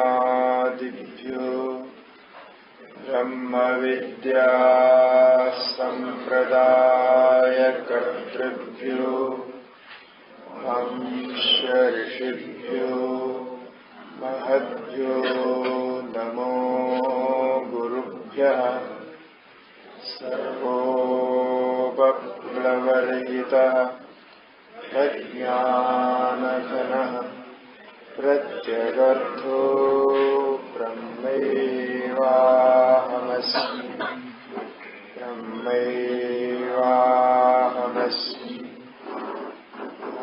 ब्रह्मादिभ्यो ब्रह्मविद्या संप्रदायकर्तृभ्यो वंश ऋषिभ्यो महद्भ्यो नमो गुरुभ्यः। सर्वोपप्लवरहितः प्रज्ञानघनः प्रत्यगर्थो ब्रह्मैवाहमस्मि।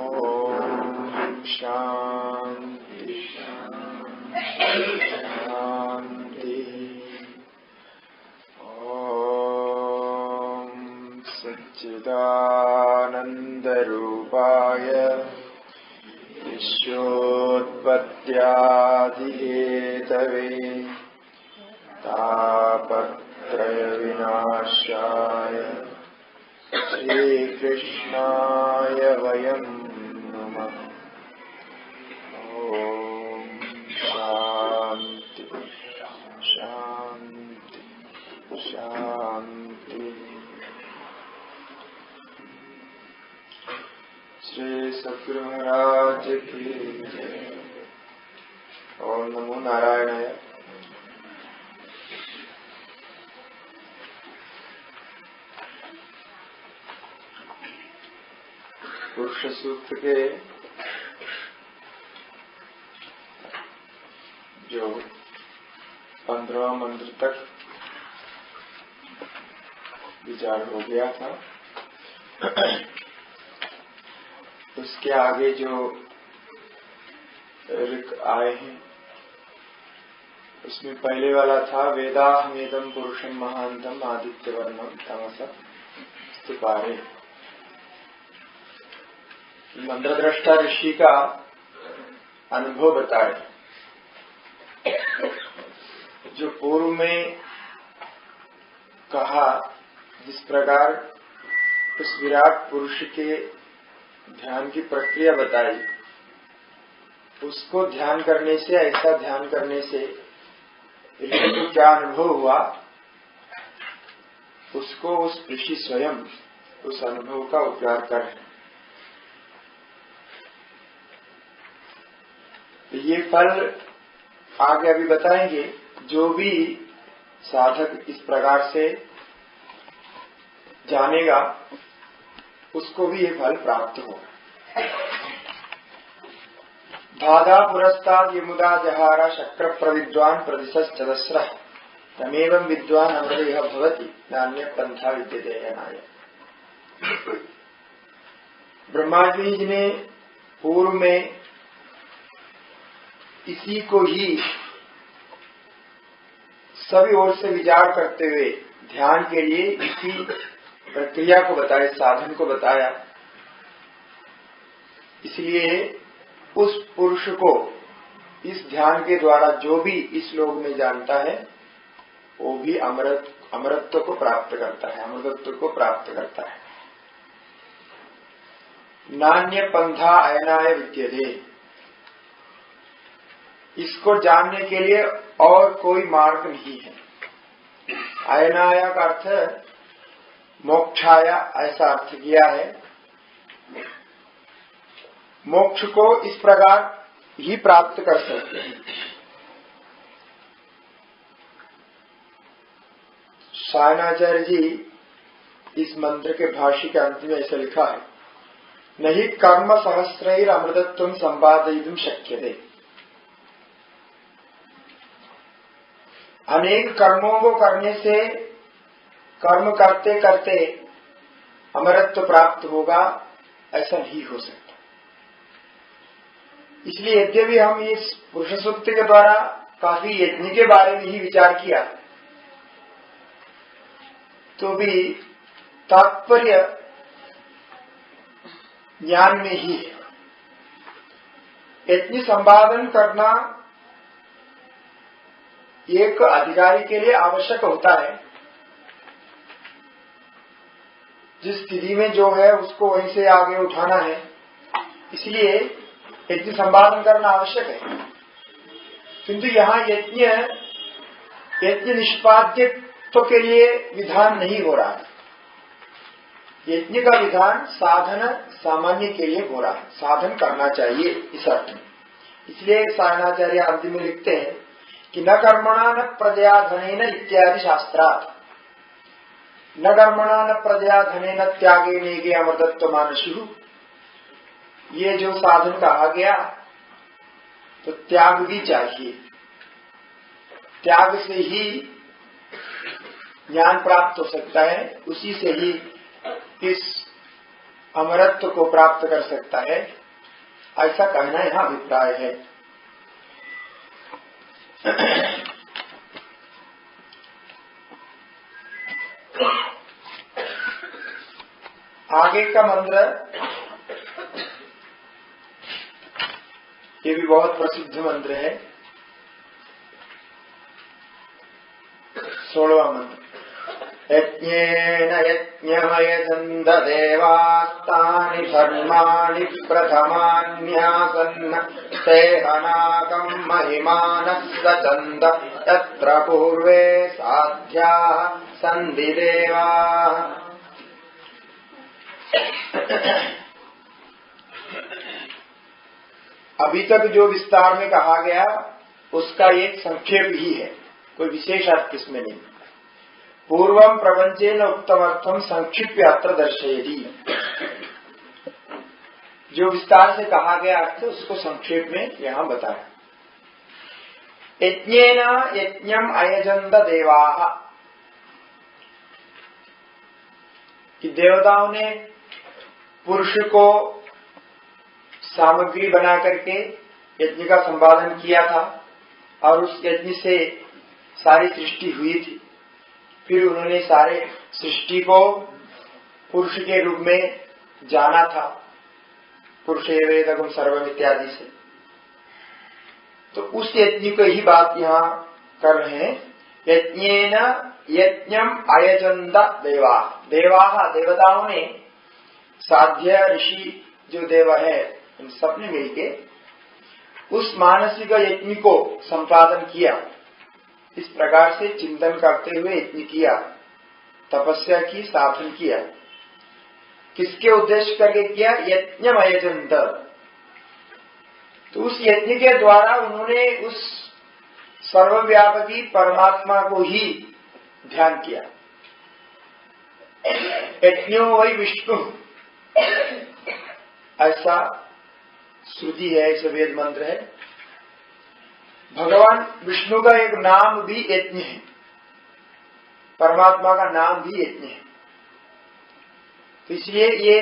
ॐ शान्ति शान्ति। ॐ सच्चिदानन्दरूपाय विश्वोत्पत्त्यादिहेतवे तापत्रयविनाशाय श्रीकृष्णाय वयं नमः। ॐ शान्ति शान्ति शान्ति। श्री सद्गुरु महाराज की जय। ओम नमो नारायणाय। पुरुष सूक्त के जो 15वां मंत्र तक विचार हो गया था, उसके आगे जो ऋक आए हैं उसमें पहले वाला था वेदाहमेदं पुरुषं महांतम आदित्यवर्णम तमसा स्तुपारे। मंत्रद्रष्टा ऋषि का अनुभव बताए जो पूर्व में कहा, जिस प्रकार उस विराट पुरुष के ध्यान की प्रक्रिया बताई, उसको ध्यान करने से, ऐसा ध्यान करने से ऋषि को क्या अनुभव हुआ, उसको उस ऋषि स्वयं उस अनुभव का उपचार कर रहे हैं। ये फल आगे अभी बताएंगे। जो भी साधक इस प्रकार से जानेगा उसको भी ये फल प्राप्त होगा। धाधा पुरस्ताद यमुदा जहारा शक्र प्रविद्वान प्रदिशश्चदस्रः तमेवं विद्वान अमृतः भवति नान्य पंथा विद्यते नाय। ब्रह्मा जी ने पूर्व में इसी को ही सभी ओर से विचार करते हुए ध्यान के लिए इसी प्रक्रिया को बताया, साधन को बताया। इसलिए उस पुरुष को इस ध्यान के द्वारा जो भी इस लोक में जानता है वो भी अमरत्व को प्राप्त करता है, अमृतत्व को प्राप्त करता है। नान्य पंथा अयनाय विद्यते। इसको जानने के लिए और कोई मार्ग नहीं है। अयनाया का अर्थ मोक्षाया, ऐसा अर्थ किया है। मोक्ष को इस प्रकार ही प्राप्त कर सकते हैं। सायणाचार्य जी इस मंत्र के भाष्य के अंत में ऐसा लिखा है, नहीं कर्म सहस्रैर अमृतत्वं संपादयितुं शक्यते। अनेक कर्मों को करने से, कर्म करते करते अमरत्व प्राप्त होगा, ऐसा नहीं हो सकता। इसलिए यद्यपि हम इस पुरुष सूक्त के द्वारा काफी यज्ञ के बारे में ही विचार किया, तो भी तात्पर्य ज्ञान में ही है। यज्ञ संपादन करना एक अधिकारी के लिए आवश्यक होता है। जिस स्थिति में जो है उसको वहीं से आगे उठाना है, इसलिए यज्ञ संपादन करना आवश्यक है। किंतु यहाँ यज्ञ निष्पाद्यत्व के लिए विधान नहीं हो रहा है। यज्ञ का विधान साधन सामान्य के लिए हो रहा है, साधन करना चाहिए इस अर्थ में। इसलिए सायणाचार्य अंतिम में लिखते हैं कि न कर्मणा न प्रजया धनेन इत्यादि शास्त्रात्, न कर्मणा न प्रजया धनेन त्यागे नेगे अमृतत्व मानसु। ये जो साधन कहा गया तो त्याग भी चाहिए, त्याग से ही ज्ञान प्राप्त हो सकता है, उसी से ही इस अमरत्व को प्राप्त कर सकता है, ऐसा कहना यहाँ अभिप्राय है। आगे का मंत्र ये भी बहुत प्रसिद्ध मंत्र है, 16वां मंत्र। यज्ञेन यज्ञमयजन्त देवास्तानि धर्माणि प्रथमान्यासन्न ते अनाकं महिमानः सचन्द यत्र पूर्वे साध्याः सन्ति देवाः। अभी तक जो विस्तार में कहा गया उसका एक संक्षेप ही है, कोई विशेष अर्थ इसमें नहीं। पूर्वम प्रपंचेन उत्तमर्थम संक्षिप्य अत्र दर्शयति। जो विस्तार से कहा गया अर्थ उसको संक्षेप में यहाँ बताया। यज्ञेन यज्ञम अयजन्त देवाः, कि देवताओं ने पुरुष को सामग्री बना करके यज्ञ का संपादन किया था और उस यज्ञ से सारी सृष्टि हुई थी। फिर उन्होंने सारे सृष्टि को पुरुष के रूप में जाना था, पुरुषेवेदगुम सर्वम इत्यादि से। तो उस यज्ञ को ही बात यहाँ कर रहे हैं। यज्ञेन यज्ञम अयजन्त देवा, देवाः देवताओं ने, साध्य ऋषि जो देव है इन सबने मिलके उस मानसिक यज्ञ को संपादन किया। इस प्रकार से चिंतन करते हुए यज्ञ किया, तपस्या की, साधन किया। किसके उद्देश्य करके किया? यज्ञम अयजन्त। तो उस यज्ञ के द्वारा उन्होंने उस सर्वव्यापकी परमात्मा को ही ध्यान किया। यज्ञो वै विष्णु, ऐसा श्रुति है, ऐसा वेद मंत्र है। भगवान विष्णु का एक नाम भी यज्ञ है, परमात्मा का नाम भी यज्ञ है। तो इसलिए ये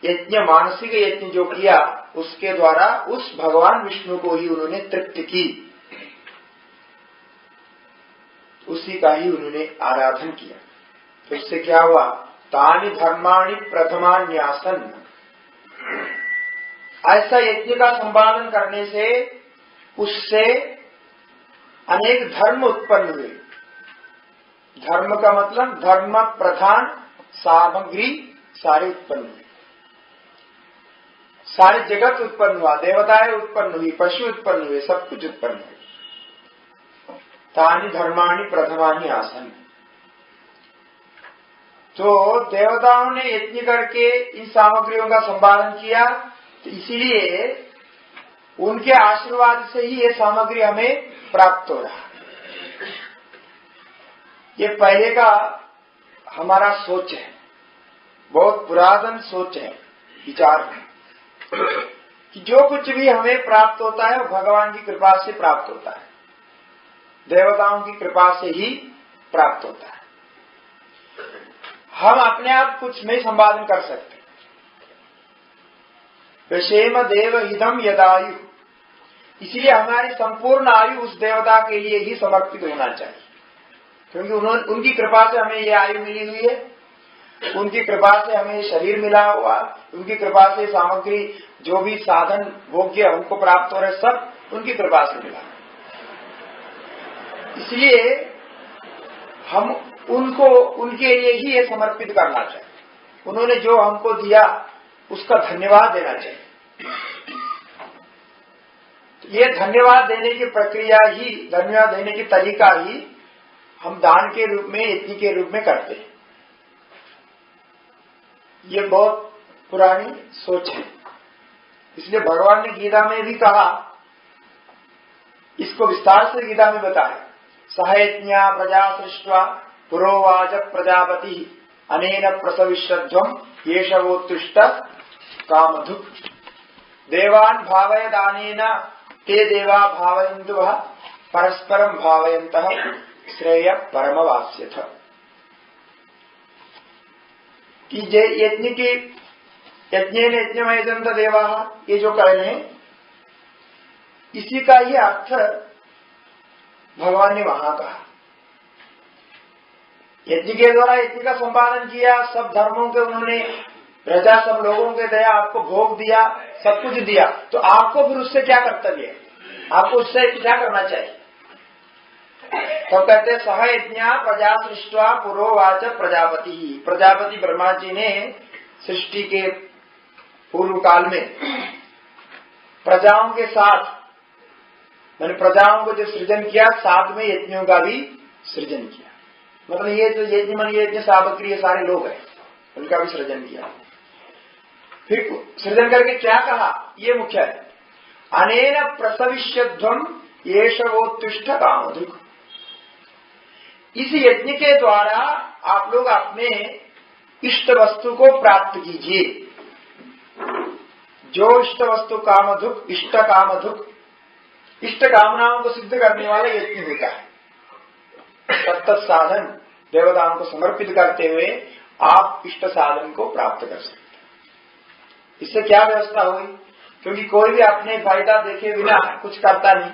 यज्ञ, मानसिक यज्ञ जो किया उसके द्वारा उस भगवान विष्णु को ही उन्होंने तृप्त की, उसी का ही उन्होंने आराधन किया। तो इससे क्या हुआ? तानि धर्माणि प्रथमान्यासन। ऐसा यज्ञ का संपादन करने से उससे अनेक धर्म उत्पन्न हुए। धर्म का मतलब धर्म प्रधान सामग्री सारे उत्पन्न हुए, सारे जगत उत्पन्न हुआ, देवताएं उत्पन्न हुई, पशु उत्पन्न हुए, सब कुछ उत्पन्न हुए। तानि धर्माणि प्रथमानि आसन। तो देवताओं ने यज्ञ करके इन सामग्रियों का संपादन किया, तो इसीलिए उनके आशीर्वाद से ही ये सामग्री हमें प्राप्त हो रहा है। ये पहले का हमारा सोच है, बहुत पुरातन सोच है, विचार है कि जो कुछ भी हमें प्राप्त होता है वो भगवान की कृपा से प्राप्त होता है, देवताओं की कृपा से ही प्राप्त होता है। हम अपने आप कुछ नहीं संपादन कर सकते। विषेम देव हिदम यदायु, इसलिए हमारी संपूर्ण आयु उस देवता के लिए ही समर्पित होना चाहिए, क्योंकि उनकी कृपा से हमें ये आयु मिली हुई है, उनकी कृपा से हमें शरीर मिला हुआ, उनकी कृपा से सामग्री जो भी साधन भोग्य उनको प्राप्त हो रहे, सब उनकी कृपा से मिला। इसलिए हम उनको, उनके लिए ही ये समर्पित करना चाहिए। उन्होंने जो हमको दिया उसका धन्यवाद देना चाहिए। ये धन्यवाद देने की प्रक्रिया ही, धन्यवाद देने की तरीका ही हम दान के रूप में, यज्ञ के रूप में करते हैं। ये बहुत पुरानी सोच है। इसलिए भगवान ने गीता में भी कहा, इसको विस्तार से गीता में बताया, सहयज्ञा प्रजा सृष्ट्वा पुरोवाच प्रजापति अनेन प्रसविष्यध्वम येषवोत्तुष्ट कामधुक् देवान् भावय दानेन ते देवा भावयन्तु परस्परं भावयन्तः श्रेय परमवास्यथ। कि यज्ञ की यज्ञेन यज्ञमयजन्त देवा, ये जो कह रहे हैं, इसी का ही अर्थ भगवान ने वहां कहा। यज्ञ के द्वारा यज्ञ का संपादन किया, सब धर्मों के उन्होंने प्रजा, सब लोगों के दया, आपको भोग दिया, सब कुछ दिया, तो आपको फिर उससे क्या कर्तव्य है, आपको उससे क्या करना चाहिए? तो कहते सह यज्ञा प्रजा सृष्टवा पुरोवाच प्रजापति ही। प्रजापति ब्रह्मा जी ने सृष्टि के पूर्व काल में प्रजाओं के साथ, मैंने प्रजाओं को जो सृजन किया, साथ में यज्ञों का भी सृजन किया। मतलब ये जो यज्ञ मन यज्ञ सामग्री, ये सारे लोग हैं, उनका भी सृजन किया। फिर सृजन करके क्या कहा, ये मुख्य है, अनेन प्रसविष्यध्वम येषवोत्तिष्ठ कामधुक्। इस यज्ञ के द्वारा आप लोग अपने इष्ट वस्तु को प्राप्त कीजिए। जो इष्ट वस्तु कामधुक्, इष्ट कामधुक्, इष्ट कामनाओं को सिद्ध करने वाला यज्ञ होता है। तत्त साधन देवताओं को समर्पित करते हुए आप इष्ट साधन को प्राप्त कर सकते हैं। इससे क्या व्यवस्था हुई? क्योंकि कोई भी अपने फायदा देखे बिना कुछ करता नहीं।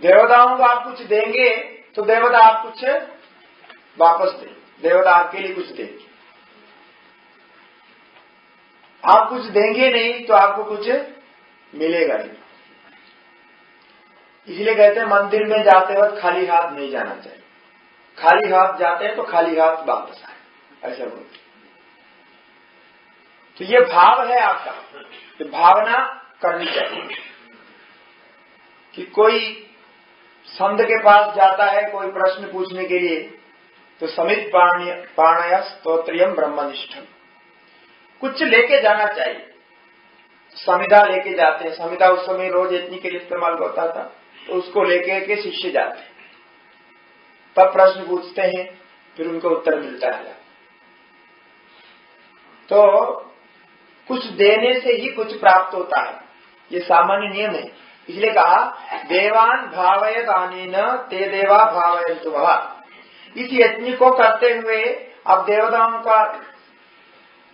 देवताओं को आप कुछ देंगे तो देवता आप कुछ वापस दें, देवता आपके लिए कुछ देंगे। आप कुछ देंगे नहीं तो आपको कुछ मिलेगा नहीं। इसलिए कहते हैं मंदिर में जाते वक्त खाली हाथ नहीं जाना चाहिए। खाली हाथ जाते हैं तो खाली हाथ वापस आए, ऐसा बोलते। तो ये भाव है आपका, तो भावना करनी चाहिए कि कोई संत के पास जाता है कोई प्रश्न पूछने के लिए, तो समित पाणय स्तोत्रियम ब्रह्मनिष्ठम, कुछ लेके जाना चाहिए। समिधा लेके जाते हैं, समिधा उस समय रोज यज्ञ के लिए इस्तेमाल होता था, तो उसको लेके के शिष्य जाते हैं, तब प्रश्न पूछते हैं, फिर उनको उत्तर मिलता है। तो कुछ देने से ही कुछ प्राप्त होता है, ये सामान्य नियम है। इसलिए कहा देवान भावय दानेन ते देवा भावयन्तु वः। इस यज्ञ को करते हुए आप देवताओं का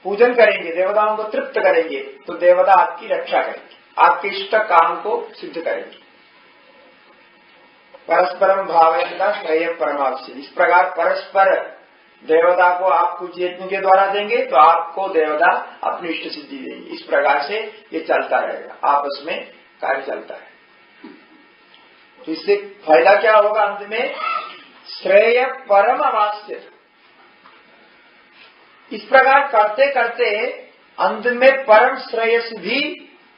पूजन करेंगे, देवताओं को तृप्त करेंगे, तो देवता आपकी रक्षा करेंगे, आपके इष्ट काम को सिद्ध करेंगे। परस्परम भावयन्तः श्रेय परमावश्य। इस प्रकार परस्पर देवता को आप कुछ यज्ञ के द्वारा देंगे तो आपको देवता अपनी इष्ट सिद्धि देंगे। इस प्रकार से ये चलता रहेगा, आपस में कार्य चलता है। तो इससे फायदा क्या होगा? अंत में श्रेय परम अवास्य। इस प्रकार करते करते अंत में परम श्रेयस भी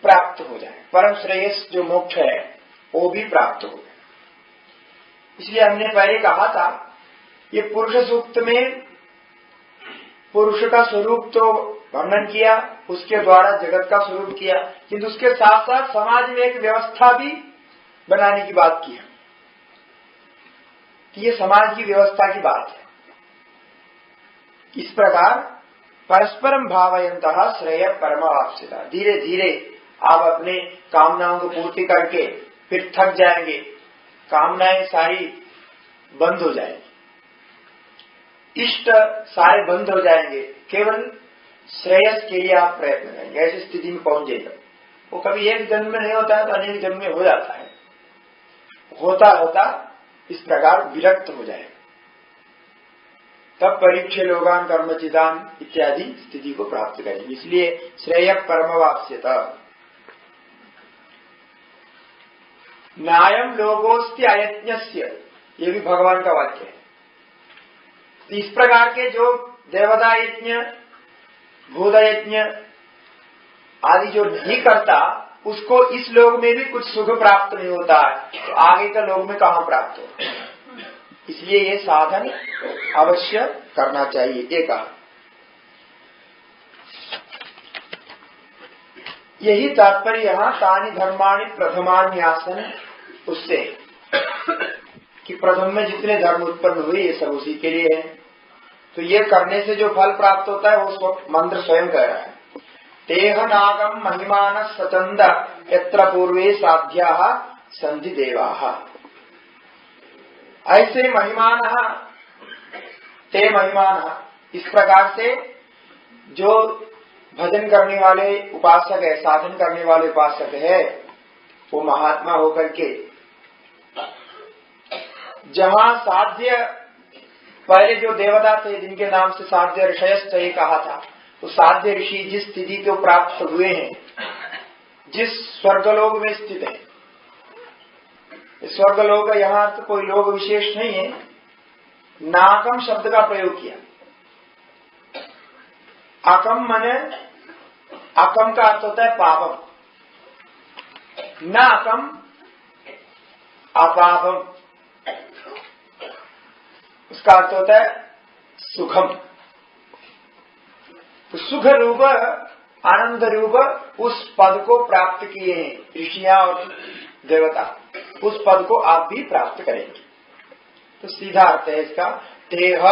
प्राप्त हो जाए। परम श्रेयस जो मोक्ष है वो भी प्राप्त हो जाए। इसलिए हमने पहले कहा था, ये पुरुष सूक्त में पुरुष का स्वरूप तो वर्णन किया, उसके द्वारा जगत का स्वरूप किया, किंतु उसके साथ साथ समाज में एक व्यवस्था भी बनाने की बात की है। ये समाज की व्यवस्था की बात है। इस प्रकार परस्परम भावयन्तः श्रेय परमावाप्स्यता। धीरे धीरे आप अपने कामनाओं को पूर्ति करके फिर थक जाएंगे, कामनाएं सारी बंद हो जाएंगी, इष्ट सारे बंद हो जाएंगे, केवल श्रेयस के लिए आप प्रयत्न करेंगे। ऐसी स्थिति में पहुंच जाएगा। वो कभी एक जन्म में नहीं होता है तो अनेक जन्म में हो जाता है। होता होता इस प्रकार विरक्त हो जाएगा, तब परीक्षे लोगान कर्मचिदान इत्यादि स्थिति को प्राप्त करेंगे। इसलिए श्रेय परमवाप्स्यता। नायम लोगोस्ति अयज्ञस्य, ये भी भगवान का वाक्य है। इस प्रकार के जो देवता यज्ञ, भूत यज्ञ आदि जो नहीं करता, उसको इस लोग में भी कुछ सुख प्राप्त नहीं होता है, तो आगे का लोग में कहाँ प्राप्त हो। इसलिए ये साधन अवश्य करना चाहिए। एक यही तात्पर्य यहाँ तानि धर्माणि प्रथमान्यासन, उससे कि प्रथम में जितने धर्म उत्पन्न हुए ये सब उसी के लिए है। तो ये करने से जो फल प्राप्त होता है वो मंत्र स्वयं कह रहा है। तेह नागम महिमान सचंद यत्र पूर्वे साध्या संधि देवा। ऐसे महिमान ते महिमान, इस प्रकार से जो भजन करने वाले उपासक है, साधन करने वाले उपासक है, वो महात्मा होकर के जहाँ साध्य, पहले जो देवता थे जिनके नाम से साध्य ऋषयश्च ये कहा था, तो साध्य ऋषि जिस स्थिति को प्राप्त हुए हैं, जिस स्वर्गलोक में स्थित है, स्वर्गलोक यहाँ तो कोई लोक विशेष नहीं है, नाकम शब्द का प्रयोग किया। अकम माने, अकम का अर्थ होता है पापम, न अकम अपापम, उसका अर्थ होता है सुखम। तो सुख रूप आनंद रूप उस पद को प्राप्त किए हैं ऋषियां और देवता, उस पद को आप भी प्राप्त करेंगे। तो सीधा अर्थ है इसका देह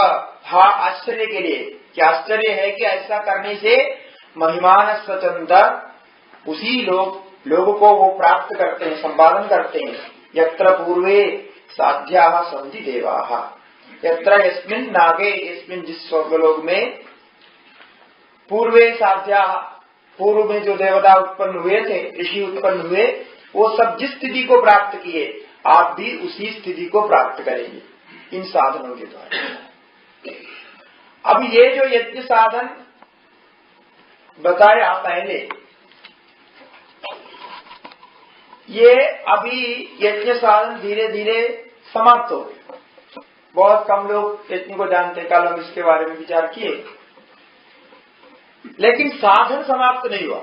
हा, आश्चर्य के लिए, क्या आश्चर्य है कि ऐसा करने से महिमान स्वतंत्र उसी लोगों को वो प्राप्त करते हैं, संपादन करते हैं। यत्र पूर्वे साध्या संधि देवा, यत्र यस्मिन् नागे, यस्मिन् जिस स्वर्गलोक में पूर्वे साध्या, पूर्व में जो देवता उत्पन्न हुए थे, ऋषि उत्पन्न हुए, वो सब जिस स्थिति को प्राप्त किए, आप भी उसी स्थिति को प्राप्त करेंगे इन साधनों के द्वारा। अब ये जो यज्ञ साधन बताया पहले, ये अभी यज्ञ साधन धीरे धीरे समाप्त हो गए। बहुत कम लोग यज्ञ को जानते, कल हम इसके बारे में विचार किए, लेकिन साधन समाप्त नहीं हुआ।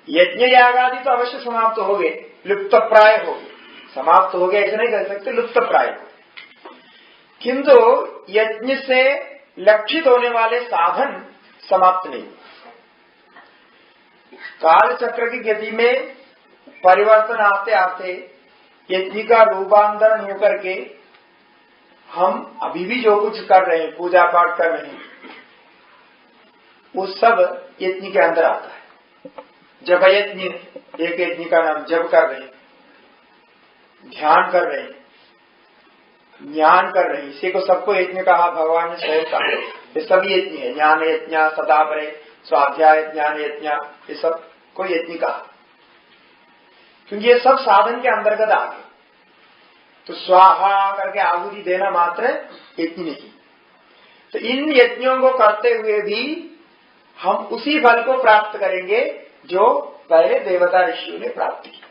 यज्ञ याग आदि तो अवश्य समाप्त हो गए, लुप्त प्राय हो गए, समाप्त हो गए ऐसे नहीं कह सकते, लुप्त प्राय। किंतु यज्ञ से लक्षित होने वाले साधन समाप्त नहीं। काल चक्र की गति में परिवर्तन आते आते यज्ञ का रूपांतरण होकर के हम अभी भी जो कुछ कर रहे हैं, पूजा पाठ कर रहे हैं, वो सब यज्ञ के अंदर आता है। जप यज्ञ, एक यज्ञ का नाम जप कर रहे हैं, ध्यान कर रहे हैं, ज्ञान कर रहे हैं, इसी को सबको यज्ञ कहा भगवान ने स्वयं कहा। ये सभी यज्ञ है, ज्ञान यज्ञ, सदापरे, स्वाध्याय ज्ञान यज्ञ, ये सब को यज्ञ कहा, क्योंकि ये सब साधन के अंतर्गत आ गए। तो स्वाहा करके आहुति देना मात्र यज्ञ नहीं। तो इन यज्ञों को करते हुए भी हम उसी फल को प्राप्त करेंगे जो पहले देवता ऋषियों ने प्राप्त किया।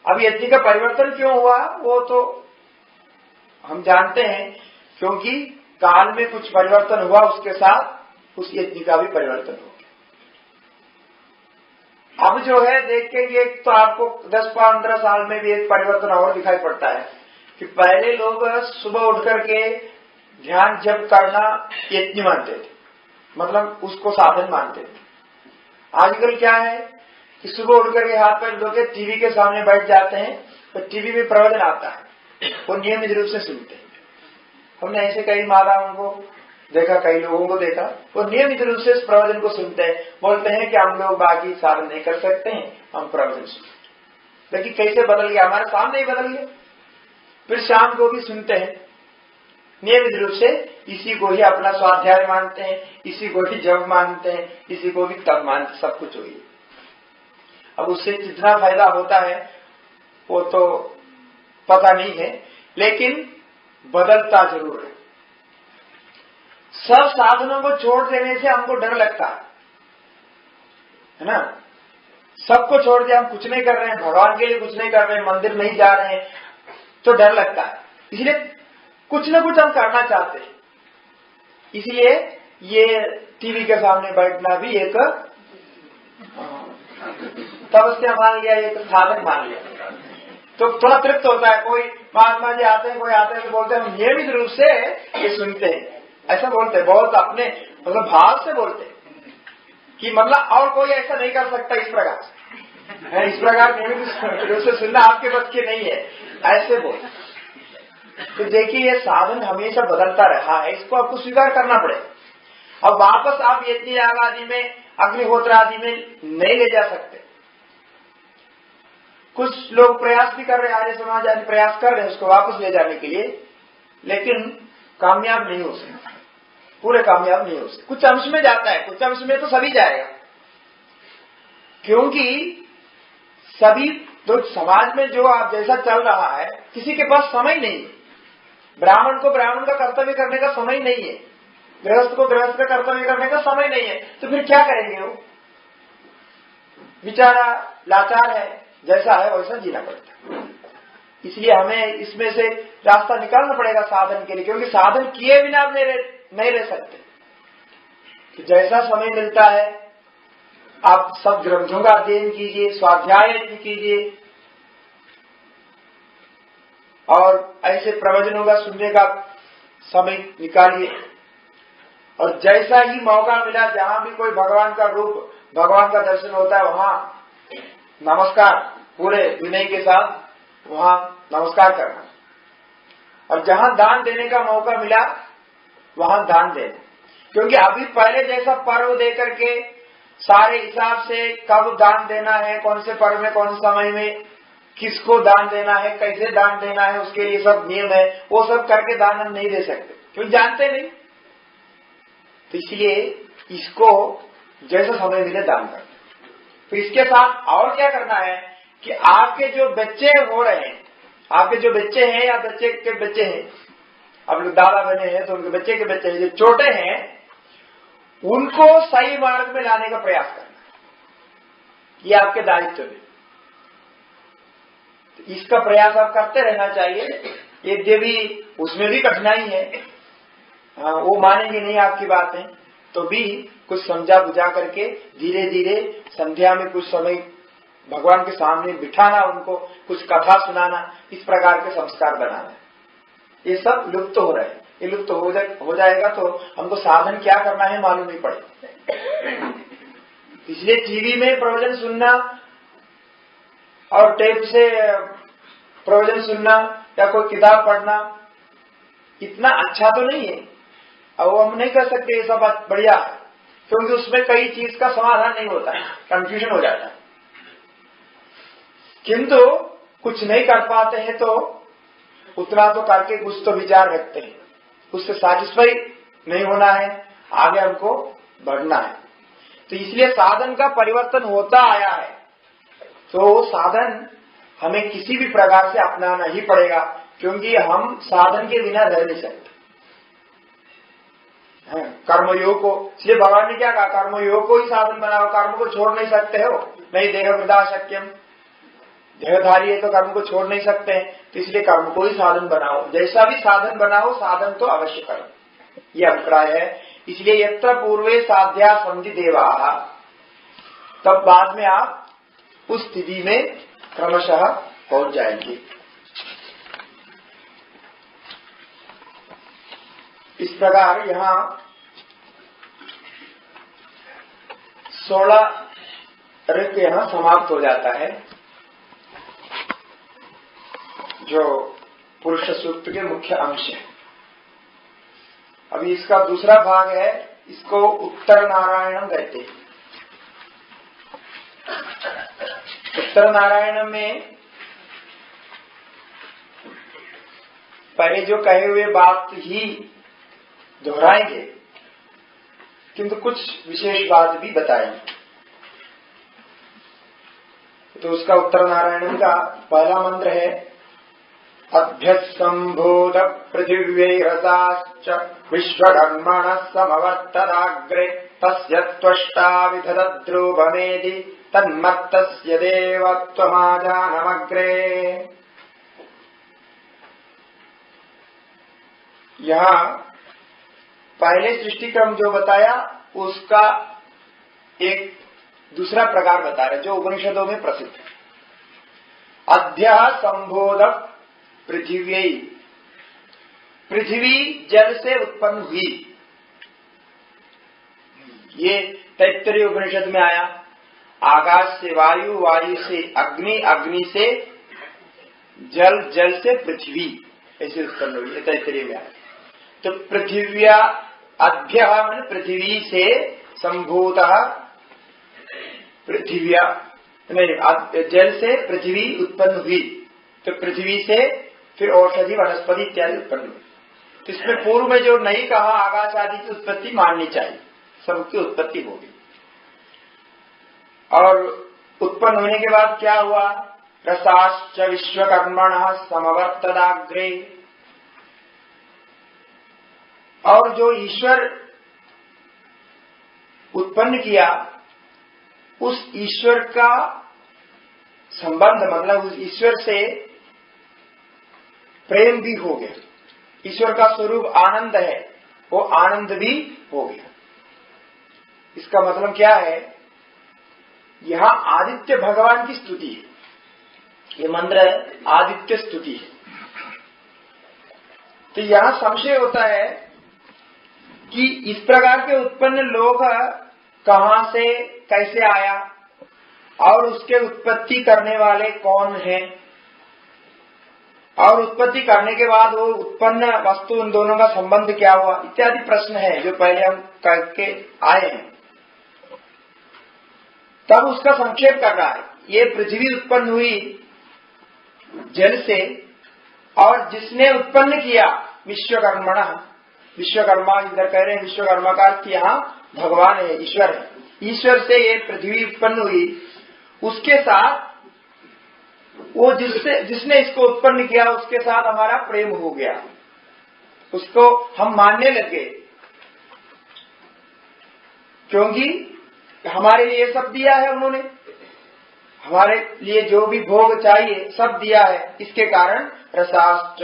अब यज्ञ का परिवर्तन क्यों हुआ वो तो हम जानते हैं, क्योंकि काल में कुछ परिवर्तन हुआ, उसके साथ उस यज्ञ का भी परिवर्तन हो गया। अब जो है देख के एक तो आपको 10-15 साल में भी एक परिवर्तन और दिखाई पड़ता है कि पहले लोग सुबह उठ करके ध्यान जप करना यज्ञ मानते थे, मतलब उसको साधन मानते थे। आजकल क्या है कि सुबह उठ करके हाथ पैर धो के टीवी के सामने बैठ जाते हैं, तो टीवी में प्रवचन आता है, वो नियमित रूप से सुनते हैं। हमने ऐसे कई माताओं को देखा, कई लोगों को देखा, वो नियमित रूप से इस प्रवचन को सुनते हैं, बोलते हैं कि हम लोग बाकी साधन नहीं कर सकते हैं, हम प्रवचन सुनते। लेकिन कैसे बदल गया, हमारे सामने ही बदल गया। फिर शाम को भी सुनते हैं नियमित रूप से, इसी को ही अपना स्वाध्याय मानते हैं, इसी को ही जप मानते हैं, इसी को भी तप मानते, सब कुछ हो गया। अब उससे कितना फायदा होता है वो तो पता नहीं है, लेकिन बदलता जरूर है। सब साधनों को छोड़ देने से हमको डर लगता है ना। सबको छोड़ दिया, हम कुछ नहीं कर रहे हैं, भगवान के लिए कुछ नहीं कर रहे हैं, मंदिर नहीं जा रहे हैं, तो डर लगता है। इसलिए कुछ न कुछ हम करना चाहते हैं। इसलिए ये टीवी के सामने बैठना भी एक तब उसने मान लिया, ये तो साधन मान लिया, तो थोड़ा तृप्त होता है। कोई महात्मा जी आते हैं, कोई आते हैं तो बोलते हैं हम नियमित रूप से ये सुनते हैं, ऐसा बोलते हैं, बहुत अपने मतलब भाव से बोलते हैं कि मतलब और कोई ऐसा नहीं कर सकता इस प्रकार से, इस प्रकार नियमित रूप से सुनना आपके बस के नहीं है, ऐसे बोल। तो देखिए ये साधन हमेशा बदलता रहा है, इसको आपको स्वीकार करना पड़ेगा। अब वापस आप यज्ञ याग आदि में, अग्निहोत्र आदि में नहीं ले जा सकते। कुछ लोग प्रयास भी कर रहे हैं, आर्य समाज आदि प्रयास कर रहे हैं उसको वापस ले जाने के लिए, लेकिन कामयाब नहीं हो सकते, पूरे कामयाब नहीं हो सकते। कुछ अंश में जाता है, कुछ अंश में तो सभी जाएगा, क्योंकि सभी तो समाज में जो आप जैसा चल रहा है, किसी के पास समय नहीं है। ब्राह्मण को ब्राह्मण का कर्तव्य करने का समय नहीं है, गृहस्थ को गृहस्थ का कर्तव्य करने का समय नहीं है, तो फिर क्या करेंगे? वो बेचारा लाचार है, जैसा है वैसा जीना पड़ता है। इसलिए हमें इसमें से रास्ता निकालना पड़ेगा साधन के लिए, क्योंकि साधन किए बिना आप नहीं रह सकते। तो जैसा समय मिलता है आप सब ग्रंथों का अध्ययन कीजिए, स्वाध्याय कीजिए, और ऐसे प्रवचनों का सुनने का समय निकालिए। और जैसा ही मौका मिला, जहां भी कोई भगवान का रूप, भगवान का दर्शन होता है, वहां नमस्कार पूरे विनय के साथ वहां नमस्कार करना। और जहां दान देने का मौका मिला वहां दान देना, क्योंकि अभी पहले जैसा पर्व दे करके सारे हिसाब से कब दान देना है, कौन से पर्व में, कौन से समय में किसको दान देना है, कैसे दान देना है, उसके लिए सब नियम है, वो सब करके दान हम नहीं दे सकते, क्योंकि जानते नहीं। तो इसलिए इसको जैसा समय मिले दान करना। तो इसके साथ और क्या करना है कि आपके जो बच्चे हो रहे हैं, आपके जो बच्चे हैं या बच्चे के बच्चे हैं, अब लोग दादा बने हैं तो उनके बच्चे के बच्चे हैं, जो छोटे हैं, उनको सही मार्ग में लाने का प्रयास करना, ये आपके दायित्व में। तो इसका प्रयास आप करते रहना चाहिए। यद्यपि उसमें भी कठिनाई है, वो मानेंगे नहीं आपकी बातें, तो भी कुछ समझा बुझा करके धीरे धीरे संध्या में कुछ समय भगवान के सामने बिठाना, उनको कुछ कथा सुनाना, इस प्रकार के संस्कार बनाना। ये सब लुप्त हो रहे हैं, ये लुप्त हो जाएगा तो हमको साधन क्या करना है मालूम नहीं पड़ेगा। इसलिए टीवी में प्रवचन सुनना और टेप से प्रवचन सुनना या कोई किताब पढ़ना इतना अच्छा तो नहीं है, और वो हम नहीं कर सकते, ये सब बढ़िया है, क्योंकि उसमें कई चीज का समाधान नहीं होता है, कंफ्यूजन हो जाता है। किंतु कुछ नहीं कर पाते हैं तो उतना तो करके कुछ तो विचार रखते हैं, उससे सैटिस्फाई नहीं होना है, आगे हमको बढ़ना है। तो इसलिए साधन का परिवर्तन होता आया है, तो साधन हमें किसी भी प्रकार से अपनाना ही पड़ेगा, क्योंकि हम साधन के बिना रह नहीं सकते। कर्मयोग को, इसलिए भगवान ने क्या कहा, कर्मयोग को ही साधन बनाओ, कर्म को छोड़ नहीं सकते हो, नहीं देह वृद्धा शक्यम, देहधारी है तो कर्म को छोड़ नहीं सकते हैं, तो इसलिए कर्म को ही साधन बनाओ, जैसा भी साधन बनाओ, साधन तो अवश्य करो, ये अभिप्राय है। इसलिए यत्र पूर्वे साध्या संधि देवा, तब बाद में आप उस स्थिति में क्रमशः पहुंच जाएंगे। इस प्रकार यहाँ 16 ऋक यहाँ समाप्त हो जाता है, जो पुरुष सूक्त के मुख्य अंश है। अभी इसका दूसरा भाग है, इसको उत्तर नारायणम कहते हैं। उत्तर नारायण में पहले जो कहे हुए बात ही दोहराएंगे, किंतु कुछ विशेष बात भी बताएंगे। तो उसका उत्तर नारायण का पहला मंत्र है, अभ्यसंभूत पृथिव्यैरसाश्च विश्वकर्मणः समवर्तदाग्रे तस्य त्वष्टा विदधद्रूपमेधि तन्मत्तस्य देवत्वमाजानमग्रे। यहाँ पहले सृष्टि क्रम जो बताया उसका एक दूसरा प्रकार बता रहे जो उपनिषदों में प्रसिद्ध है। अद्य संबोध पृथ्वी, पृथ्वी जल से उत्पन्न हुई, ये तैत्तरीय उपनिषद में आया। आकाश से वायु, वायु से अग्नि, अग्नि से जल, जल से पृथ्वी, ऐसे उत्पन्न हुई है, तैत्तरीय में आया। तो पृथिव्या अभ्य मन पृथ्वी से संभूत, पृथिव्या नहीं, जल से पृथ्वी उत्पन्न हुई, तो पृथ्वी से फिर औषधि वनस्पति इत्यादि उत्पन्न हुई। तो इसमें पूर्व में जो नहीं कहा आकाश आदि की उत्पत्ति माननी चाहिए, सबकी उत्पत्ति होगी। और उत्पन्न होने के बाद क्या हुआ? रसाश्च विश्वकर्मणः समवर्तदाग्रे, और जो ईश्वर उत्पन्न किया उस ईश्वर का संबंध, मतलब उस ईश्वर से प्रेम भी हो गया। ईश्वर का स्वरूप आनंद है, वो आनंद भी हो गया। इसका मतलब क्या है? यहां आदित्य भगवान की स्तुति है, ये मंत्र आदित्य स्तुति है। तो यहां संशय होता है कि इस प्रकार के उत्पन्न लोक कहां से कैसे आया और उसके उत्पत्ति करने वाले कौन हैं, और उत्पत्ति करने के बाद वो उत्पन्न वस्तु उन दोनों का संबंध क्या हुआ, इत्यादि प्रश्न है जो पहले हम करके आए हैं। तब उसका संक्षेप कर रहा है। ये पृथ्वी उत्पन्न हुई जल से, और जिसने उत्पन्न किया विश्वकर्मणा, विश्वकर्मा इधर कह रहे हैं, विश्वकर्मा का अर्थ यहाँ भगवान है, ईश्वर है। ईश्वर से ये पृथ्वी उत्पन्न हुई, उसके साथ वो जिसने इसको उत्पन्न किया उसके साथ हमारा प्रेम हो गया, उसको हम मानने लगे, क्योंकि हमारे लिए सब दिया है उन्होंने, हमारे लिए जो भी भोग चाहिए सब दिया है। इसके कारण रसाश्च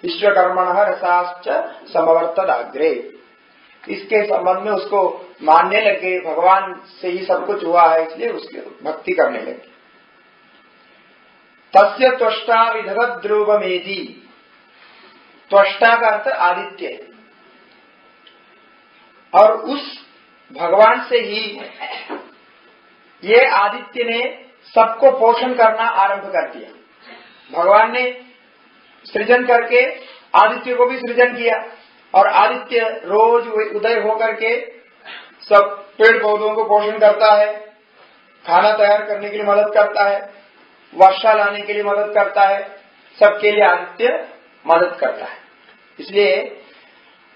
विश्वकर्मणः रसाश्च समवर्तदाग्रे, इसके संबंध में उसको मानने लगे, भगवान से ही सब कुछ हुआ है, इसलिए उसकी भक्ति करने लगे। तस्य त्वष्टा विधवत ध्रुवमेदि, त्वष्टा का अर्थ आदित्य है, और उस भगवान से ही ये आदित्य ने सबको पोषण करना आरंभ कर दिया। भगवान ने सृजन करके आदित्य को भी सृजन किया, और आदित्य रोज उदय होकर के सब पेड़ पौधों को पोषण करता है, खाना तैयार करने के लिए मदद करता है, वर्षा लाने के लिए मदद करता है, सबके लिए आदित्य मदद करता है। इसलिए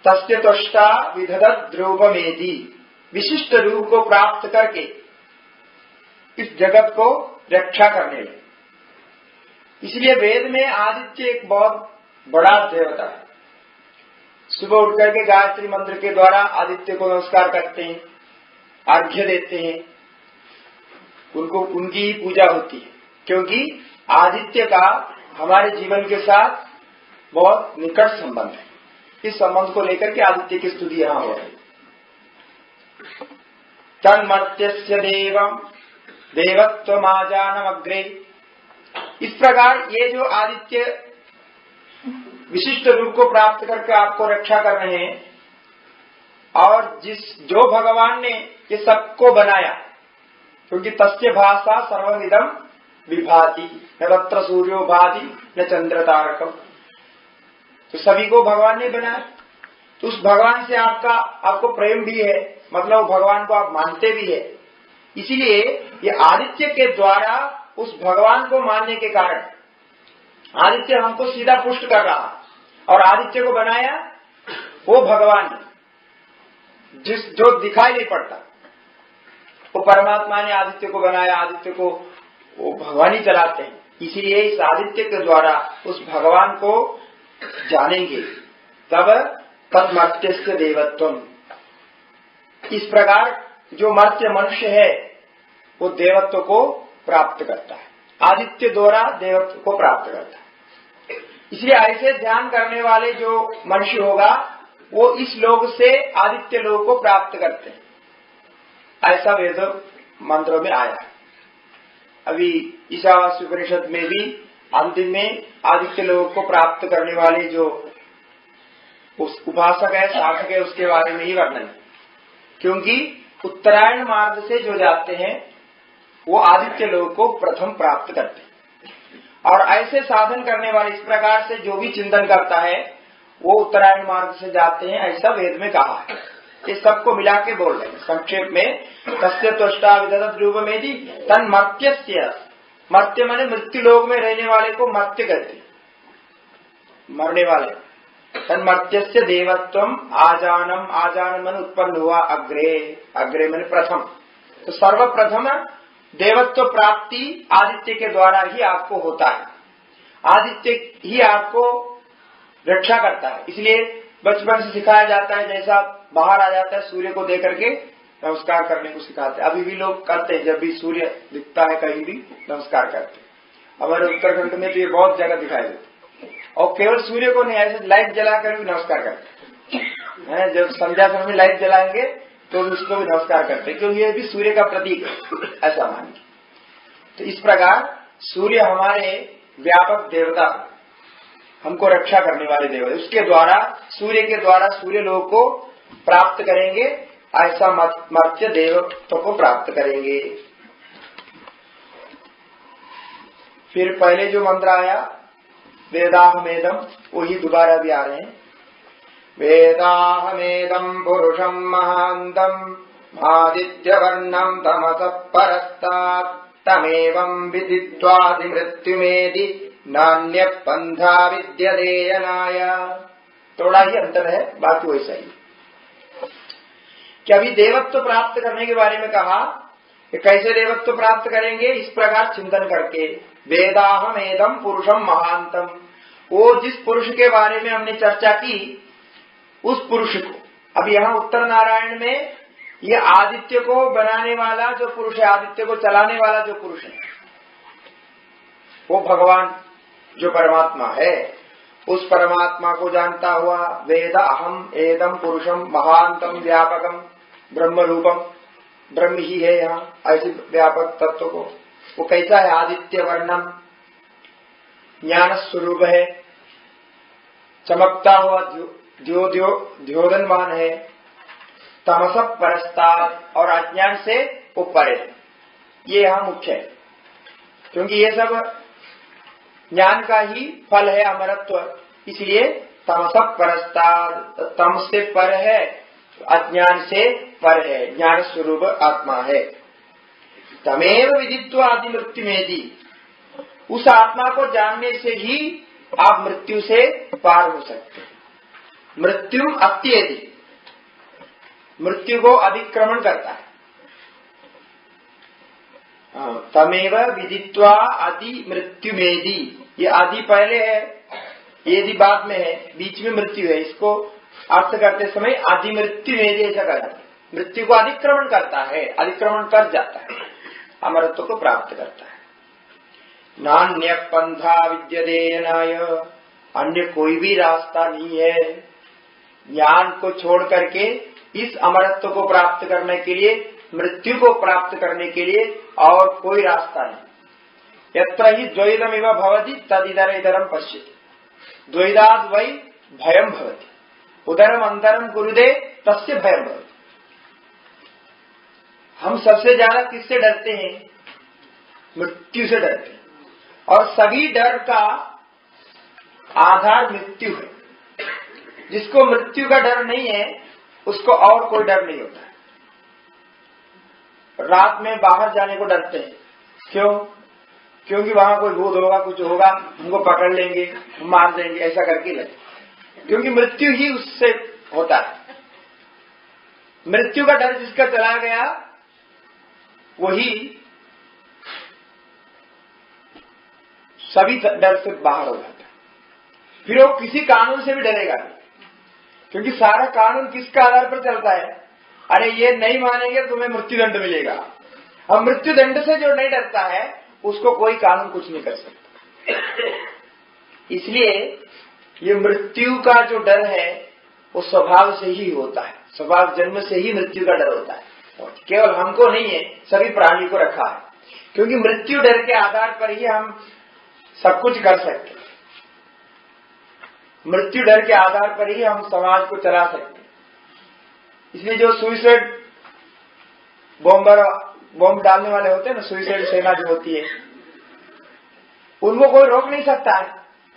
तस्य त्वष्टा विधदत् ध्रुवमेदि, विशिष्ट रूप को प्राप्त करके इस जगत को रक्षा करने लगे। इसलिए वेद में आदित्य एक बहुत बड़ा देवता है। सुबह उठ करके गायत्री मंत्र के द्वारा आदित्य को नमस्कार करते हैं, अर्घ्य देते हैं, उनको उनकी ही पूजा होती है, क्योंकि आदित्य का हमारे जीवन के साथ बहुत निकट संबंध है। इस संबंध को लेकर के आदित्य की स्तुति यहाँ हो रही। तन्मर्त्यस्य देवम देवत्वमाजानम अग्रे, इस प्रकार ये जो आदित्य विशिष्ट रूप को प्राप्त करके आपको रक्षा कर रहे हैं, और जो भगवान ने ये सबको बनाया, क्योंकि तस्य भाषा सर्वमिदं विभाति न तत्र सूर्यो भाति न चंद्र तारकम, तो सभी को भगवान ने बनाया। तो उस भगवान से आपको प्रेम भी है, मतलब भगवान को आप मानते भी है। इसीलिए ये आदित्य के द्वारा उस भगवान को मानने के कारण आदित्य हमको सीधा पुष्ट कर रहा, और आदित्य को बनाया वो भगवान जो दिखाई नहीं पड़ता, वो परमात्मा ने आदित्य को बनाया, आदित्य को वो भगवान ही चलाते हैं। इसीलिए इस आदित्य के द्वारा उस भगवान को जानेंगे, तब तन्मर्त्यस्य देवत्वम, इस प्रकार जो मर्त्य मनुष्य है वो देवत्व को प्राप्त करता है, आदित्य द्वारा देवत्व को प्राप्त करता है। इसलिए ऐसे ध्यान करने वाले जो मनुष्य होगा वो इस लोक से आदित्य लोक को प्राप्त करते हैं, ऐसा वेद मंत्रों में आया है। अभी ईशावास्य उपनिषद में भी अंतिम में आदित्य लोक को प्राप्त करने वाले जो उस उपासक है, साधक है, उसके बारे में ही वर्णन है। क्योंकि उत्तरायण मार्ग से जो जाते हैं वो आदित्य लोक को प्रथम प्राप्त करते हैं, और ऐसे साधन करने वाले, इस प्रकार से जो भी चिंतन करता है वो उत्तरायण मार्ग से जाते हैं, ऐसा वेद में कहा है। इस सबको मिला के बोल रहे हैं संक्षेप में। तस्य त्वष्टा विदधत रूपमेति तन मर्त्यस्य, मर्त्य माने मृत्यु लोक में रहने वाले को मर्त्य कहते, मरने वाले। तन मर्त्यस्य देवत्वम आजानम, आजान मन उत्पन्न हुआ अग्रे, अग्रे माने प्रथम। तो सर्वप्रथम देवत्व प्राप्ति आदित्य के द्वारा ही आपको होता है, आदित्य ही आपको रक्षा करता है। इसलिए बचपन से सिखाया जाता है, जैसा बाहर आ जाता है सूर्य को देख करके नमस्कार करने को सिखाते हैं। अभी भी लोग करते हैं, जब भी सूर्य दिखता है कहीं भी नमस्कार करते हैं। हमारे उत्तराखंड में तो ये बहुत जगह दिखाई देते, और केवल सूर्य को नहीं, ऐसे लाइट जलाकर भी नमस्कार करते हैं। जब संध्या समय में लाइट जलाएंगे तो उसको भी नमस्कार करते हैं, क्योंकि ये भी सूर्य का प्रतीक है, ऐसा मानिए। तो इस प्रकार सूर्य हमारे व्यापक देवता है, हमको रक्षा करने वाले देवता, उसके द्वारा, सूर्य के द्वारा सूर्य लोक को प्राप्त करेंगे, ऐसा मर्त्य देवत्व को प्राप्त करेंगे। फिर पहले जो मंत्र आया वेदाहमेदम, वही दोबारा भी आ रहे हैं। वेदाहमेदम पुरुषम महांतम आदित्यवर्णम तमसः परस्तात् तमेवं विदित्वादि मृत्युमेदि नान्य पंथा विद्यते यनाय। थोड़ा ही अंतर है, बाकी वैसा ही। कि अभी देवत्व प्राप्त करने के बारे में कहा कि कैसे देवत्व प्राप्त करेंगे, इस प्रकार चिंतन करके। वेदाहमेदम पुरुषम महांतम, वो जिस पुरुष के बारे में हमने चर्चा की, उस पुरुष को, अब यहाँ उत्तर नारायण में ये आदित्य को बनाने वाला जो पुरुष है, आदित्य को चलाने वाला जो पुरुष है, वो भगवान जो परमात्मा है, उस परमात्मा को जानता हुआ वेद अहम एदम पुरुषम महांतम व्यापकम ब्रह्म रूपम, ब्रह्म ही है यहाँ, ऐसे व्यापक तत्व को। वो कैसा है? आदित्य वर्णम, ज्ञान स्वरूप है, चमकता हुआ द्योदनमान है, तमस परस्तात्, और अज्ञान से वो परे है। ये यहाँ मुख्य है, क्योंकि ये सब ज्ञान का ही फल है, अमरत्व। इसलिए तमस परस्तात्, तम से पर है, अज्ञान से पर है, ज्ञान स्वरूप आत्मा है। तमेव विदित्वा आदि मृत्यु मेदि, उस आत्मा को जानने से ही आप मृत्यु से पार हो सकते हैं। मृत्यु अत्येदि, मृत्यु को अतिक्रमण करता है। तमेव विदित्वा आदि मृत्यु मेदि, ये आदि पहले है, यदि बाद में है, बीच में मृत्यु है। इसको अर्थ करते समय आदि मृत्यु मेदि ऐसा कहा जाता है। मृत्यु को अतिक्रमण करता है, अतिक्रमण कर जाता है, अमरत्व को प्राप्त करता है। नान्य पंथा विद्यते यनाय, अन्य कोई भी रास्ता नहीं है ज्ञान को छोड़ करके इस अमरत्व को प्राप्त करने के लिए, मृत्यु को प्राप्त करने के लिए और कोई रास्ता नहीं। यत्र ही द्वैतमिव भवति तदिदर इदरम पश्यति, द्वैताद् वै भयम भवति, उदरम अंतरम कुरुदे तस्य भयम भवति। हम सबसे ज्यादा किससे डरते हैं? मृत्यु से डरते हैं, और सभी डर का आधार मृत्यु है। जिसको मृत्यु का डर नहीं है उसको और कोई डर नहीं होता है। रात में बाहर जाने को डरते हैं, क्यों? क्योंकि वहां कोई भूत होगा, कुछ होगा, हमको पकड़ लेंगे, मार देंगे, ऐसा करके लगता, क्योंकि मृत्यु ही उससे होता है। मृत्यु का डर जिसका चला गया वही सभी डर से बाहर हो जाता है। फिर वो किसी कानून से भी डरेगा नहीं, क्योंकि सारा कानून किसके आधार पर चलता है? अरे ये नहीं मानेंगे तुम्हें मृत्यु दंड मिलेगा। अब मृत्यु दंड से जो नहीं डरता है उसको कोई कानून कुछ नहीं कर सकता। इसलिए ये मृत्यु का जो डर है वो स्वभाव से ही होता है, स्वभाव जन्म से ही मृत्यु का डर होता है। केवल हमको नहीं है, सभी प्राणी को रखा है, क्योंकि मृत्यु डर के आधार पर ही हम सब कुछ कर सकते हैं। मृत्यु डर के आधार पर ही हम समाज को चला सकते हैं। इसलिए जो सुइसाइड बॉम्ब डालने वाले होते हैं ना, सुइसाइड सेना जो होती है, उनको कोई रोक नहीं सकता है,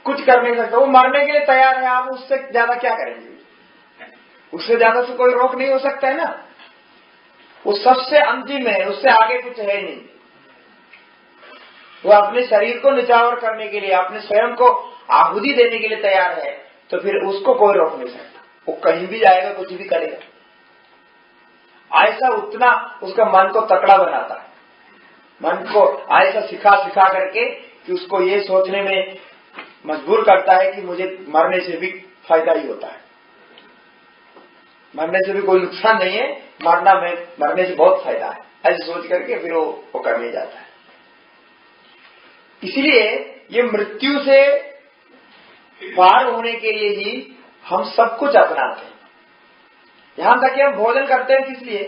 कुछ कर नहीं सकता, वो मरने के लिए तैयार है। आप उससे ज्यादा क्या करेंगे? उससे ज्यादा से कोई रोक नहीं हो सकता है ना। वो सबसे अंतिम है, उससे आगे कुछ है नहीं। वो अपने शरीर को निछावर करने के लिए, अपने स्वयं को आहुति देने के लिए तैयार है, तो फिर उसको कोई रोक नहीं सकता। वो कहीं भी जाएगा, कुछ भी करेगा। ऐसा उतना उसका मन को तकड़ा बनाता है, मन को ऐसा सिखा करके कि उसको ये सोचने में मजबूर करता है कि मुझे मरने से भी फायदा ही होता है, मरने से भी कोई नुकसान नहीं है, मरने से बहुत फायदा है, ऐसे सोच करके फिर वो करने जाता है। इसलिए ये मृत्यु से पार होने के लिए ही हम सब कुछ अपनाते हैं। यहां तक कि हम भोजन करते हैं, किस लिए?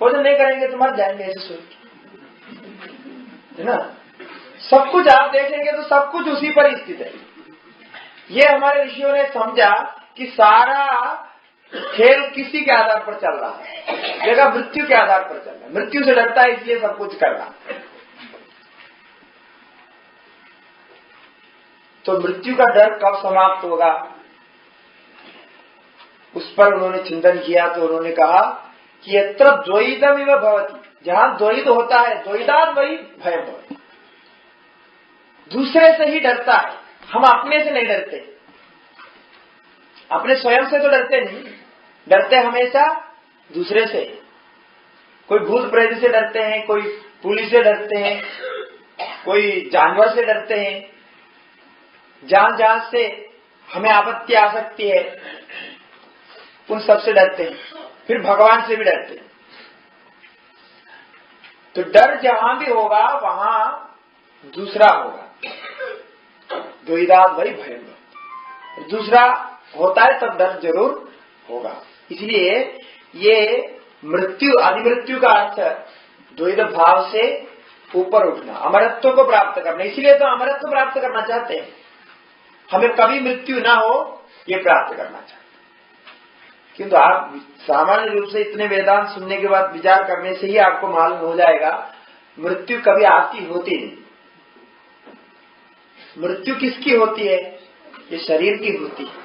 भोजन नहीं करेंगे तो मर जाएंगे, ऐसे सोच है ना। सब कुछ आप देखेंगे तो सब कुछ उसी पर स्थित है। ये हमारे ऋषियों ने समझा कि सारा खेल किसी के आधार पर चल रहा है, जगह मृत्यु के आधार पर चल रहा है। मृत्यु से डरता है, इसलिए सब कुछ कर रहा है। तो मृत्यु का डर कब समाप्त होगा, उस पर उन्होंने चिंतन किया। तो उन्होंने कहा कि यत्र द्वैतम इव भवति, जहां द्वैत होता है, द्वैतात् वही भयम भवति, दूसरे से ही डरता है। हम अपने से नहीं डरते, अपने स्वयं से तो डरते नहीं, डरते हमेशा दूसरे से। कोई भूत प्रेत से डरते हैं, कोई पुलिस से डरते हैं, कोई जानवर से डरते हैं, जान जान से हमें आपत्ति आ सकती है, उन सबसे डरते हैं। फिर भगवान से भी डरते हैं। तो डर जहां भी होगा वहां दूसरा होगा, द्वैतात् वही भयम। दूसरा होता है तब डर जरूर होगा। इसलिए ये मृत्यु, अधिमृत्यु का अर्थ द्वैत भाव से ऊपर उठना, अमरत्व को प्राप्त करना। इसलिए तो अमरत्व प्राप्त करना चाहते हैं, हमें कभी मृत्यु ना हो ये प्राप्त करना चाहते हैं। किंतु आप सामान्य रूप से इतने वेदांत सुनने के बाद विचार करने से ही आपको मालूम हो जाएगा मृत्यु कभी आपकी होती नहीं। मृत्यु किसकी होती है? ये शरीर की होती है।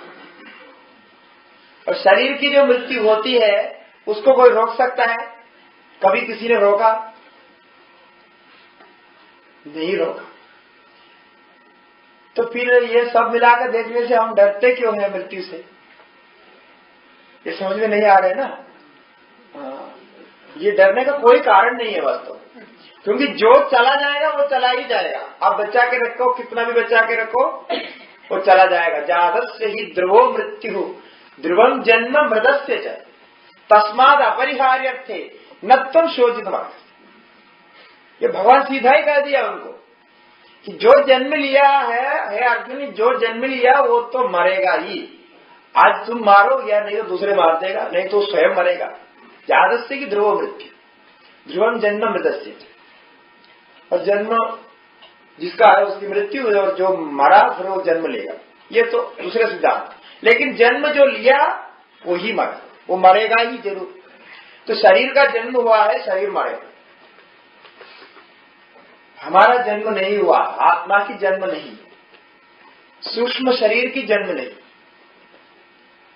और शरीर की जो मृत्यु होती है उसको कोई रोक सकता है? कभी किसी ने रोका? नहीं रोका। तो फिर ये सब मिलाकर देखने से हम डरते क्यों हैं मृत्यु से? ये समझ में नहीं आ रहे ना। ये डरने का कोई कारण नहीं है वास्तव, क्योंकि जो चला जाएगा वो चला ही जाएगा। आप बचा के रखो, कितना भी बचा के रखो, वो चला जाएगा। जातस्य ही ध्रुवो मृत्यु ध्रुवम जन्म मृतस्य च तस्माद अपरिहार्यर्थे न त्वं शोचितवान्। ये भगवान सीधा ही कह दिया उनको कि जो जन्म लिया है अर्जुन, जो जन्म लिया वो तो मरेगा ही। आज तुम मारो या नहीं तो दूसरे मार देगा, नहीं तो स्वयं मरेगा। जातस्य की ध्रुव मृत्यु ध्रुवम जन्म मृतस्य। और जन्म जिसका है उसकी मृत्यु है, और जो मरा फिर वो जन्म लेगा। ये तो दूसरे सिद्धांत। लेकिन जन्म जो लिया वो ही मरा, वो मरेगा ही जरूर। तो शरीर का जन्म हुआ है, शरीर मरेगा। हमारा जन्म नहीं हुआ, आत्मा की जन्म नहीं, सूक्ष्म शरीर की जन्म नहीं।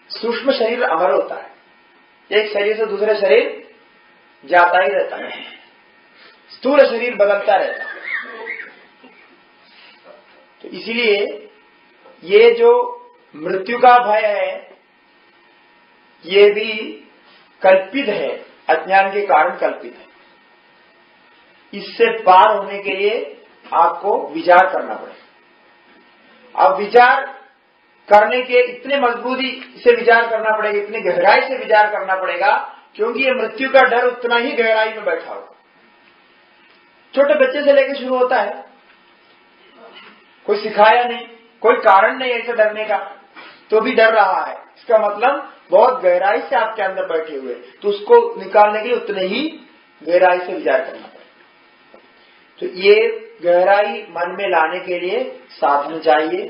सूक्ष्म शरीर अमर होता है, एक शरीर से दूसरे शरीर जाता ही रहता है, स्थूल शरीर बदलता रहता है। तो इसलिए ये जो मृत्यु का भय है ये भी कल्पित है, अज्ञान के कारण कल्पित है। इससे पार होने के लिए आपको विचार करना पड़ेगा। अब विचार करने के इतने मजबूती से विचार करना पड़ेगा, इतनी गहराई से विचार करना पड़ेगा, क्योंकि ये मृत्यु का डर उतना ही गहराई में बैठा होगा। छोटे बच्चे से लेकर शुरू होता है, कोई सिखाया नहीं, कोई कारण नहीं ऐसे डरने का, तो भी डर रहा है। इसका मतलब बहुत गहराई से आपके अंदर बैठे हुए, तो उसको निकालने के लिए उतने ही गहराई से विचार करना पड़ेगा। तो ये गहराई मन में लाने के लिए साधन चाहिए,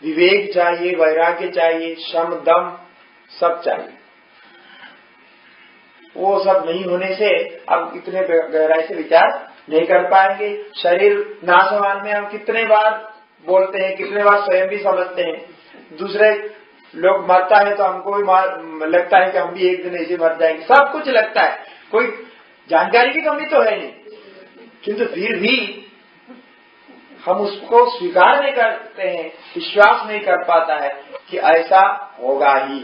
विवेक चाहिए, वैराग्य चाहिए, शम दम सब चाहिए। वो सब नहीं होने से अब इतने गहराई से विचार नहीं कर पाएंगे। शरीर नाशवान में हम कितने बार बोलते हैं, कितने बार स्वयं भी समझते हैं। दूसरे लोग मरता है तो हमको भी लगता है कि हम भी एक दिन ऐसे मर जाएंगे, सब कुछ लगता है, कोई जानकारी की कमी तो है नहीं, किंतु फिर भी हम उसको स्वीकार नहीं करते हैं, विश्वास नहीं कर पाता है कि ऐसा होगा ही,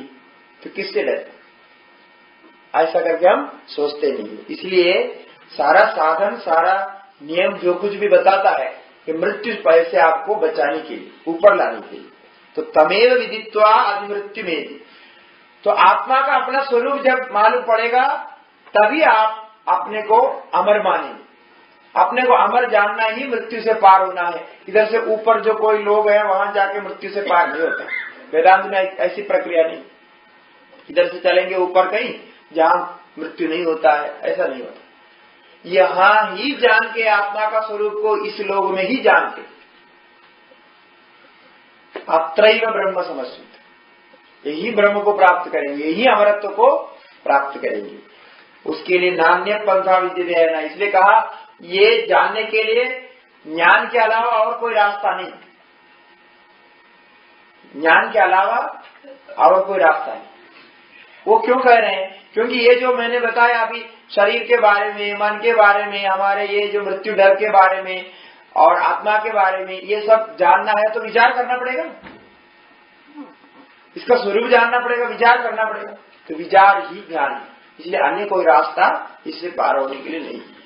तो किससे डरते, ऐसा करके हम सोचते नहीं। इसलिए सारा साधन, सारा नियम जो कुछ भी बताता है कि मृत्यु से आपको बचाने के लिए, ऊपर लाने के लिए, तो तमेव विदित्वा अधिमृत्यु में, तो आत्मा का अपना स्वरूप जब मालूम पड़ेगा तभी आप अपने को अमर मानेंगे। अपने को अमर जानना ही मृत्यु से पार होना है। इधर से ऊपर जो कोई लोग हैं वहां जाके मृत्यु से पार नहीं होता। वेदांत में ऐसी प्रक्रिया नहीं, इधर से चलेंगे ऊपर कहीं जहां मृत्यु नहीं होता है, ऐसा नहीं होता। यहां ही जान के आत्मा का स्वरूप को, इस लोक में ही जान के अत्रैव ब्रह्म समझते, यही ब्रह्म को प्राप्त करेंगे, यही अमरत्व को प्राप्त करेंगे। उसके लिए नान्य पंथा विद्यते है ना, इसलिए कहा ये जानने के लिए ज्ञान के अलावा और कोई रास्ता नहीं, ज्ञान के अलावा और कोई रास्ता नहीं। वो क्यों कह रहे हैं? क्योंकि ये जो मैंने बताया अभी शरीर के बारे में, मन के बारे में, हमारे ये जो मृत्यु डर के बारे में और आत्मा के बारे में, ये सब जानना है तो विचार करना पड़ेगा, इसका स्वरूप जानना पड़ेगा, विचार करना पड़ेगा। तो विचार ही ज्ञान है, इसलिए अन्य कोई रास्ता इससे पार होने के लिए नहीं है।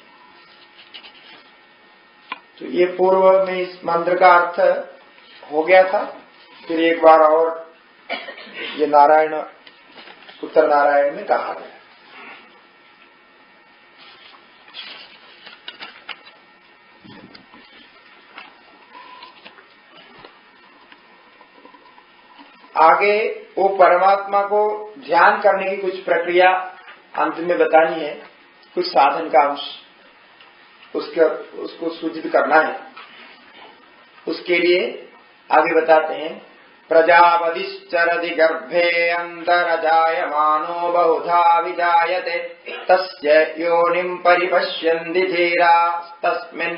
तो ये पूर्व में इस मंत्र का अर्थ हो गया था। फिर एक बार और ये नारायण, उत्तर नारायण में कहा गया। आगे वो परमात्मा को ध्यान करने की कुछ प्रक्रिया अंत में बतानी है, कुछ साधन का अंश उसको सूचित करना है। उसके लिए आगे बताते हैं, प्रजापतिश्चरति गर्भे अन्तरजायमानो बहुधा विजायते तस्य योनिं परिपश्यन्ति धीरास्तस्मिन्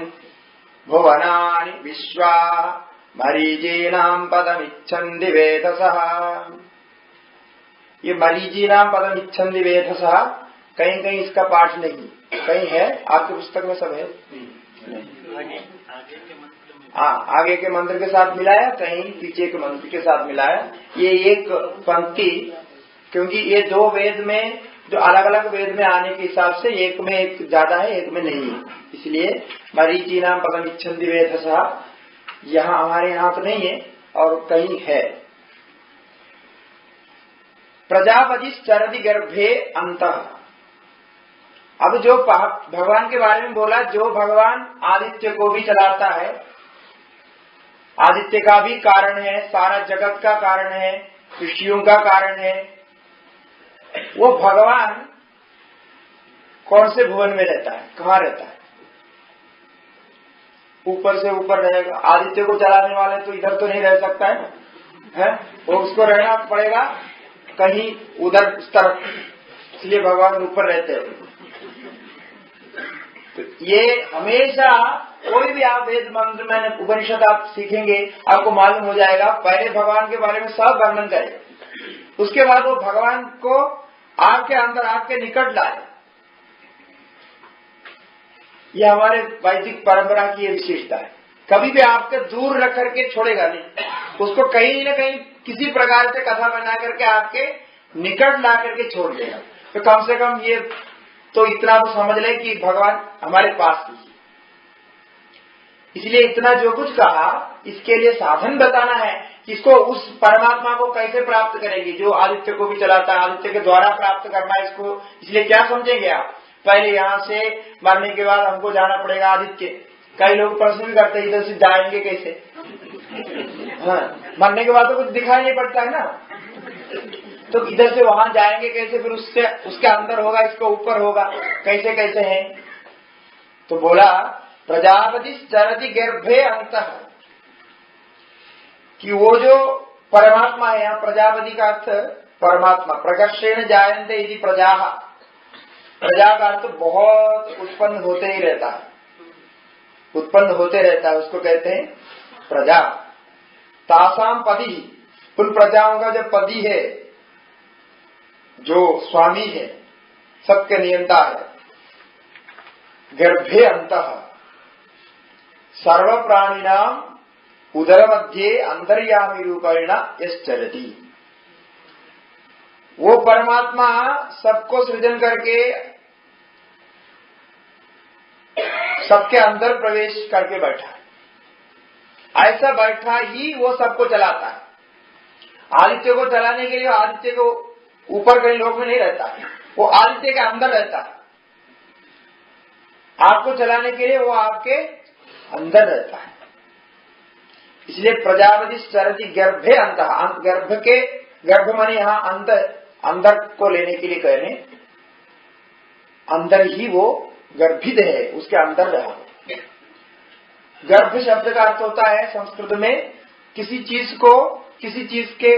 भुवनानि विश्वा मरीचीनां पदमिच्छन्ति वेधसः। ये मरीचीनां पदमिच्छन्ति वेधसः कहीं कहीं इसका पाठ नहीं, कहीं है आपकी पुस्तक में सब है, आगे के मंत्र के साथ मिलाया, कहीं पीछे के मंत्र के साथ मिलाया। ये एक पंक्ति, क्योंकि ये दो वेद में, जो अलग अलग वेद में आने के हिसाब से एक में एक ज्यादा है, एक में नहीं है, इसलिए मरीचीनां पदमिच्छन्ति वेधसः यहाँ हमारे यहाँ तो नहीं है और कहीं है। प्रजापतिश्चरति गर्भे अन्तः, अब जो भगवान के बारे में बोला, जो भगवान आदित्य को भी चलाता है, आदित्य का भी कारण है, सारा जगत का कारण है, ऋषियों का कारण है, वो भगवान कौन से भुवन में रहता है, कहाँ रहता है? ऊपर से ऊपर रहेगा। आदित्य को चलाने वाले तो इधर तो नहीं रह सकता है, है? वो उसको रहना पड़ेगा कहीं उधर उस तरफ, इसलिए भगवान ऊपर रहते हैं। तो ये हमेशा कोई भी आप वेद मंत्र में उपनिषद आप सीखेंगे, आपको मालूम हो जाएगा, पहले भगवान के बारे में सब वर्णन करेगा, उसके बाद वो भगवान को आपके अंदर, आपके निकट लाए। ये हमारे वैदिक परंपरा की ये विशेषता है, कभी भी आपके दूर रख करके छोड़ेगा नहीं, उसको कहीं न कहीं किसी प्रकार से कथा बना करके आपके निकट ला करके छोड़ देगा। तो कम से कम ये तो इतना तो समझ लें कि भगवान हमारे पास ही। इसलिए इतना जो कुछ कहा, इसके लिए साधन बताना है कि इसको, उस परमात्मा को कैसे प्राप्त करेंगे जो आदित्य को भी चलाता है, आदित्य के द्वारा प्राप्त करना है इसको। इसलिए क्या समझेंगे आप, पहले यहाँ से मरने के बाद हमको जाना पड़ेगा आदित्य। कई लोग प्रश्न भी करते हैं, इधर से जाएंगे कैसे? हाँ, मरने के बाद तो कुछ दिखाई नहीं पड़ता है ना, तो इधर से वहां जाएंगे कैसे, फिर उससे उसके अंदर होगा, इसके ऊपर होगा, कैसे कैसे है। तो बोला प्रजापति चरति गर्भे अंतः, कि वो जो परमात्मा है, यहाँ प्रजापति का अर्थ परमात्मा, प्रकर्षेण जायन्ते यदि प्रजा, प्रजा का अर्थ बहुत उत्पन्न होते ही रहता है, उत्पन्न होते रहता है, उसको कहते हैं प्रजा। तासाम पति, उन प्रजाओं का जो पति है, जो स्वामी है, सबके नियंता है, गर्भे अंतः सर्व प्राणिनाम उदर मध्य अंतर्यामी रूपेण यश्चरति, वो परमात्मा सबको सृजन करके सबके अंदर प्रवेश करके बैठा है। ऐसा बैठा ही वो सबको चलाता है। आदित्य को चलाने के लिए आदित्य को ऊपर कहीं लोक में नहीं रहता है, वो आदित्य के अंदर रहता है। आपको चलाने के लिए वो आपके अंदर रहता है। इसलिए प्रजापति चरति गर्भे अंतः, गर्भ के, गर्भ माने यहाँ अंदर को लेने के लिए कह रहे, अंदर ही वो गर्भित है, उसके अंदर रहा। गर्भ शब्द का अर्थ होता है संस्कृत में किसी चीज को किसी चीज के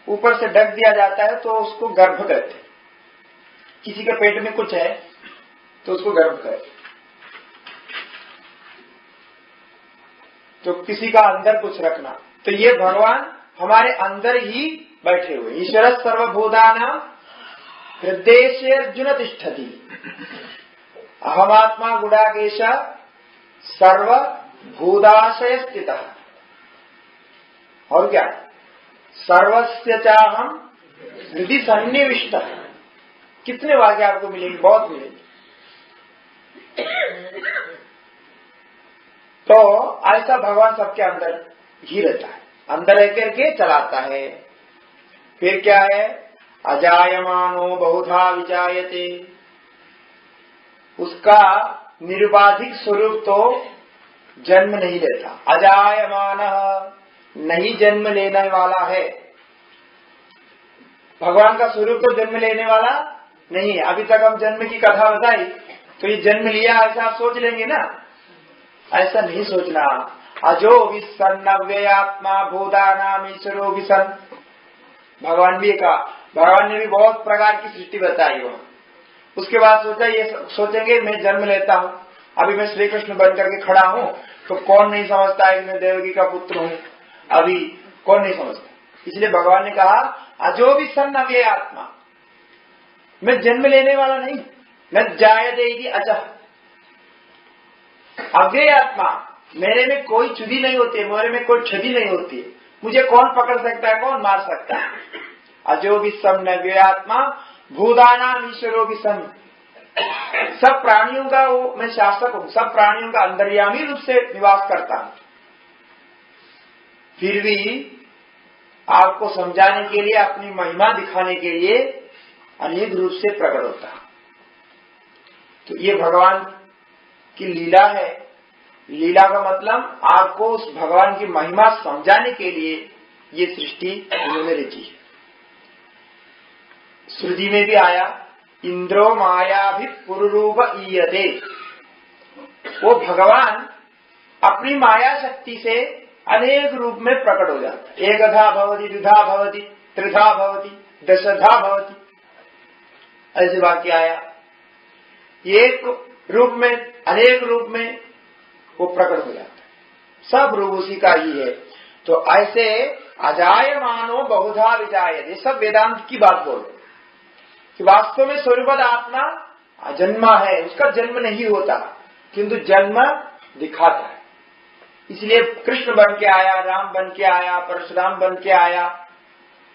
ऊपर से ढक दिया जाता है तो उसको गर्भ कहते हैं। किसी के पेट में कुछ है तो उसको गर्भ कहते हैं। तो किसी का अंदर कुछ रखना, तो ये भगवान हमारे अंदर ही बैठे हुए। ईश्वर सर्वभूतानां हृदय अर्जुन तिष्ठति, अहमात्मा गुडाकेश सर्वभूताशय स्थितः। और क्या, सर्वस्य चाहम हृदि सन्निविष्टः। कितने वाक्य आपको मिलेंगे, बहुत मिलेंगे। तो ऐसा भगवान सबके अंदर ही रहता है, अंदर रह करके चलाता है। फिर क्या है, अजायमानो बहुधा विजायते, उसका निरुपाधिक स्वरूप तो जन्म नहीं लेता। अजायमान, नहीं जन्म लेने वाला है। भगवान का स्वरूप तो जन्म लेने वाला नहीं है। अभी तक हम जन्म की कथा बताई तो ये जन्म लिया ऐसा आप सोच लेंगे ना, ऐसा नहीं सोचना। अजो विसन्न अव्ययात्मा भूतानाम ईश्वरो विसन्न, भगवान भी कहा। भगवान ने भी बहुत प्रकार की सृष्टि बताई वहां। उसके बाद सोचा, ये सोचेंगे मैं जन्म लेता हूँ, अभी मैं श्री कृष्ण बन करके खड़ा हूँ तो कौन नहीं समझता है कि मैं देवकी का पुत्र हूँ, अभी कौन नहीं समझता। इसलिए भगवान ने कहा अजो विसन्न अव्ययात्मा, मैं जन्म लेने वाला नहीं, मैं जायते अजह। अव्यय आत्मा, मेरे में कोई चुदी नहीं होती है, मेरे में कोई क्षति नहीं होती है, मुझे कौन पकड़ सकता है, कौन मार सकता है। अजो विसन्न अव्यय आत्मा भूतानाम ईश्वरो विसन्न, सब प्राणियों का वो मैं शासक हूँ, सब प्राणियों का अंतर्यामी रूप से निवास करता हूँ। फिर भी आपको समझाने के लिए, अपनी महिमा दिखाने के लिए अनेक रूप से प्रकट होता है। तो ये भगवान की लीला है। लीला का मतलब आपको उस भगवान की महिमा समझाने के लिए ये सृष्टि उन्होंने रची है। श्रुति में भी आया, इंद्रो माया भी पुरुरूप ईयते, वो भगवान अपनी माया शक्ति से अनेक रूप में प्रकट हो जाता है। एकधा भवति, द्विधा भवति, त्रिधा भवति, दशधा भवति, ऐसे वाक्य आया। एक रूप में, अनेक रूप में वो प्रकट हो जाता है। सब रूप उसी का ही है। तो ऐसे अजायमानो बहुधा विजायते, ये सब वेदांत की बात बोल कि वास्तव में स्वरूपद आत्मा अजन्मा है, उसका जन्म नहीं होता किंतु जन्म दिखाता है। इसलिए कृष्ण बन के आया, राम बन के आया, परशुराम बन के आया,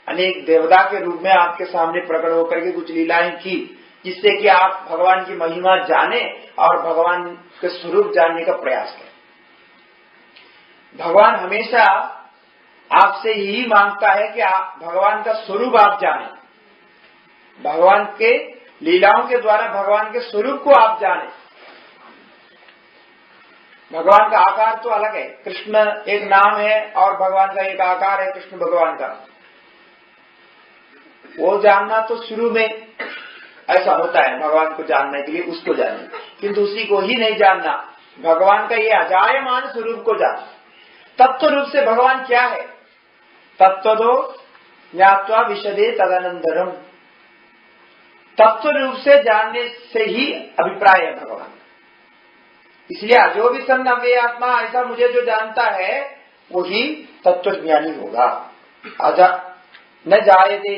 अनेक देवता के रूप में आपके सामने प्रकट होकर के कुछ लीलाएं की, जिससे कि आप भगवान की महिमा जाने और भगवान के स्वरूप जानने का प्रयास करें। भगवान हमेशा आपसे यही मांगता है कि आप भगवान का स्वरूप आप जानें, भगवान के लीलाओं के द्वारा भगवान के स्वरूप को आप जानें। भगवान का आकार तो अलग है, कृष्ण एक नाम है और भगवान का एक आकार है, कृष्ण भगवान का। वो जानना तो शुरू में ऐसा होता है, भगवान को जानने के लिए उसको जाने, किंतु उसी को ही नहीं जानना, भगवान का ये अजायमान स्वरूप को जान। तत्व रूप से भगवान क्या है, तत्वदो ज्ञात्वा विशदे तदनंतरम, तत्व रूप से जानने से ही अभिप्राय है भगवान। इसलिए जो भी सन्न अव्यय आत्मा, ऐसा मुझे जो जानता है वही तत्वज्ञानी होगा। न जायते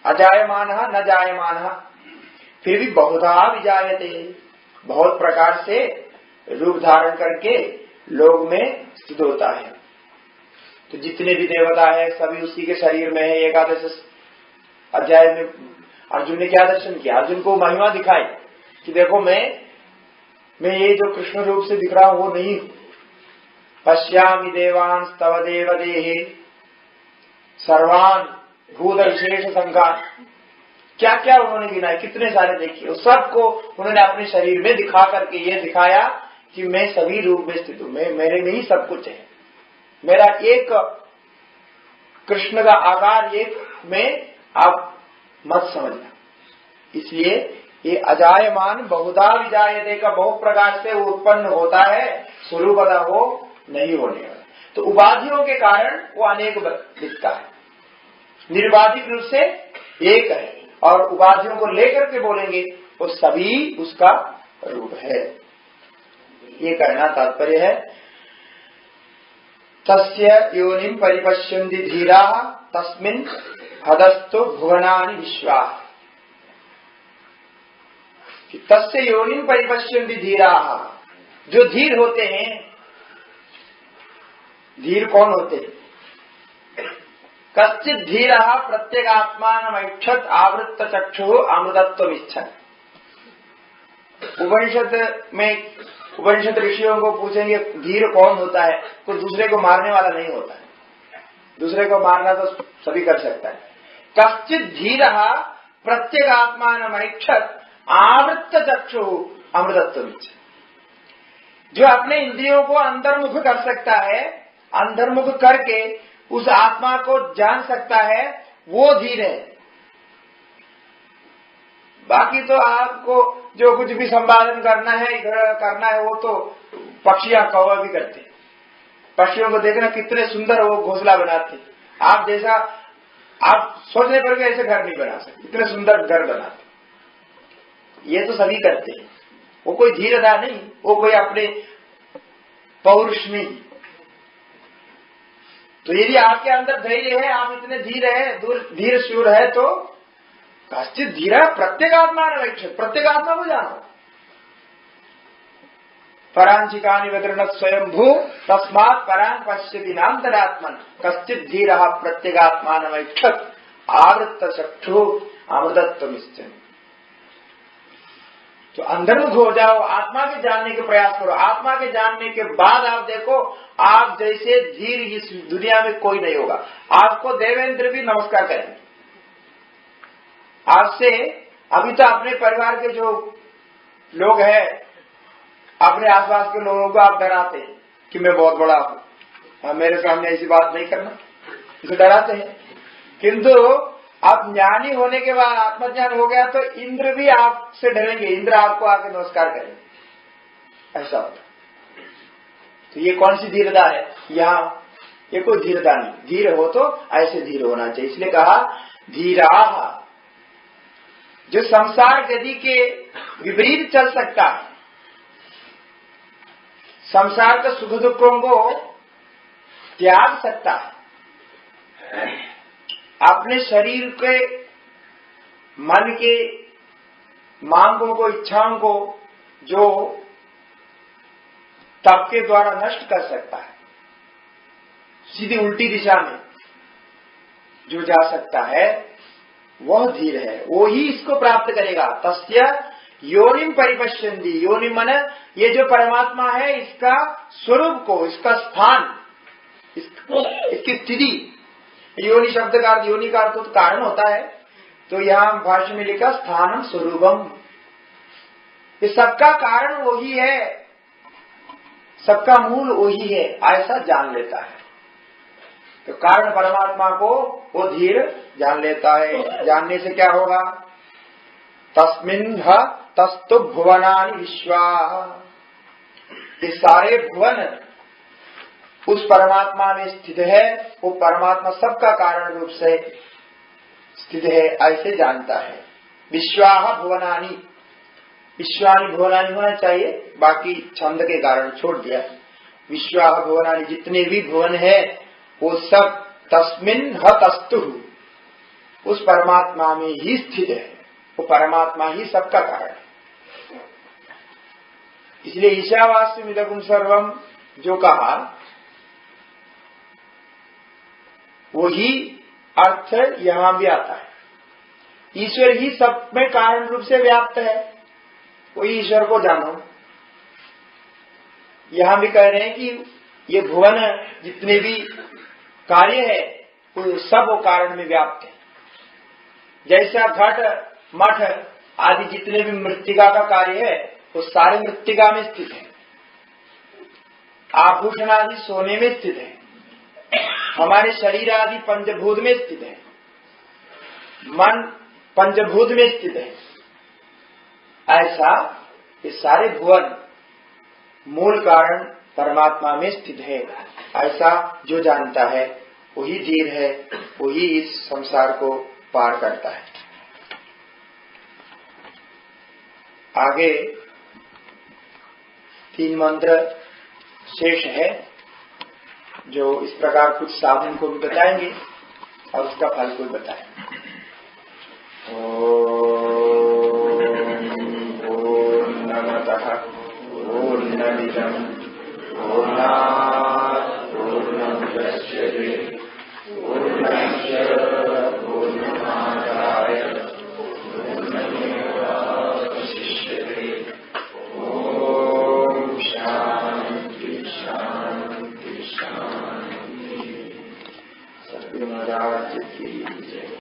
अजायमान न जायमान, फिर भी बहुधा विजायते, बहुत प्रकार से रूप धारण करके लोग में स्थित होता है। तो जितने भी देवता है सभी उसी के शरीर में है। एकादश अध्याय में अर्जुन ने क्या दर्शन किया, अर्जुन को महिमा दिखाई कि देखो मैं ये जो कृष्ण रूप से दिख रहा हूं वो नहीं, पश्यामि देवांस तव देव देहे सर्वान भूत विशेष संघान, क्या क्या उन्होंने गिनाए, कितने सारे देखिए, सबको उन्होंने अपने शरीर में दिखा करके ये दिखाया कि मैं सभी रूप में स्थित हूं, मेरे में ही सब कुछ है, मेरा एक कृष्ण का आकार एक में आप मत समझना। इसलिए ये अजायमान बहुधा विजायते का बहुत प्रकार से वो उत्पन्न होता है, स्वरूपतः वो नहीं होने वाला। तो उपाधियों के कारण वो अनेक दिखता है, निर्बाधिक रूप से एक है, और उपाधियों को लेकर के बोलेंगे वो सभी उसका रूप है। ये कहना तात्पर्य है। तस्य योनिं परिपश्यन्ति धीरा तस्मिन् हदस्तु भुवनानि विश्वा, तस्य योनिं परिपश्यन्ति धीरा, जो धीर होते हैं। धीर कौन होते हैं? कश्चित् धीरः प्रत्यगात्मानमैक्षत आवृत्त चक्षु अमृतत्वमिच्छन्। उपनिषद ऋषियों को पूछेंगे धीर कौन होता है, कोई दूसरे को मारने वाला नहीं होता है, दूसरे को मारना तो सभी कर सकता है। कश्चित् धीरः प्रत्यगात्मानमैक्षत आवृत्त चक्षु अमृतत्वमिच्छन्, जो अपने इंद्रियों को अंतर्मुख कर सकता है, अंतर्मुख करके उस आत्मा को जान सकता है, वो धीर है। बाकी तो आपको जो कुछ भी संपादन करना है वो तो पक्षियां कौवा भी करते। पक्षियों को देखना कितने सुंदर वो घोंसला बनाते, आप जैसा आप सोचने पर भी ऐसे घर नहीं बना सकते, इतने सुंदर घर बनाते। ये तो सभी करते हैं, वो कोई धीरता नहीं, वो कोई अपने पौरुष नहीं। तो यदि आपके अंदर धैर्य है, आप इतने धीर है, धीर शूर है, तो कश्चित् धीरा प्रत्येगात्मा न, प्रत्येगात्मा को जानो। परांचिकानि वदृणत् स्वयंभू तस्मात् परां पश्यति नान्तरात्मन् कश्चित् धीरः प्रत्येगात्मानमैक्षत आवृत्त चक्षु अमृतत्वमिच्छन्। तो अंतर्मुख हो जाओ, आत्मा के जानने के प्रयास करो। आत्मा के जानने के बाद आप देखो, आप जैसे धीर इस दुनिया में कोई नहीं होगा। आपको देवेंद्र भी नमस्कार करेंगे। आपसे अभी तो अपने परिवार के जो लोग हैं, अपने आसपास के लोगों को आप डराते हैं कि मैं बहुत बड़ा हूं, मेरे सामने ऐसी बात नहीं करना, इसे डराते हैं। किंतु आप ज्ञानी होने के बाद, आत्मज्ञान हो गया तो इंद्र भी आपसे डरेंगे, इंद्र आपको आके नमस्कार करेंगे, ऐसा होता। तो ये कौन सी धीरता है? यहाँ ये कोई धीरता नहीं। धीर हो तो ऐसे धीर होना चाहिए। इसलिए कहा धीरा, जो संसार गति के विपरीत चल सकता है, संसार के सुख दुखों को त्याग सकता है, अपने शरीर के मन के मांगों को, इच्छाओं को जो तप के द्वारा नष्ट कर सकता है, सीधी उल्टी दिशा में जो जा सकता है, वह धीर है, वो ही इसको प्राप्त करेगा। तस्य योनिम परिपश्यन्ति, योनि मन ये जो परमात्मा है, इसका स्वरूप को, इसका स्थान, इसकी स्थिति। योनि शब्द का अर्थ, योनि का अर्थ तो कारण होता है, तो यहाँ भाष्य में लिखा स्थानम स्वरूपम, ये सबका कारण वही है, सबका मूल वही है, ऐसा जान लेता है। तो कारण परमात्मा को वो धीर जान लेता है। जानने से क्या होगा? तस्मिन् तस्तु भुवनानि विश्वा, ये सारे भुवन उस परमात्मा में स्थित है। वो परमात्मा सबका कारण रूप से स्थित है, ऐसे जानता है। विश्वाह भुवनानि, विश्वानि भुवनानि होना चाहिए, बाकी छंद के कारण छोड़ दिया। विश्वाह भुवनानि, जितने भी भुवन है वो सब तस्मिन् तस्तु, उस परमात्मा में ही स्थित है। वो परमात्मा ही सबका कारण है। इसलिए ईशावास्यमिदं सर्वम जो कहा, वही अर्थ यहां भी आता है। ईश्वर ही सब में कारण रूप से व्याप्त है, वही ईश्वर को जानो। यहां भी कह रहे हैं कि ये भुवन जितने भी कार्य है वो सब वो कारण में व्याप्त है। जैसा घट मठ आदि जितने भी मृत्तिका का कार्य है वो सारे मृत्तिका में स्थित है। आभूषण आदि सोने में स्थित है। हमारे शरीर आदि पंचभूत में स्थित है। मन पंचभूत में स्थित है। ऐसा ये सारे भुवन मूल कारण परमात्मा में स्थित है। ऐसा जो जानता है वही धीर है, वही इस संसार को पार करता है। आगे 3 मंत्र शेष है, जो इस प्रकार कुछ साधन को भी बताएंगे और उसका फल को भी बताएंगे। ओम पूर्णमतः पूर्णमिदं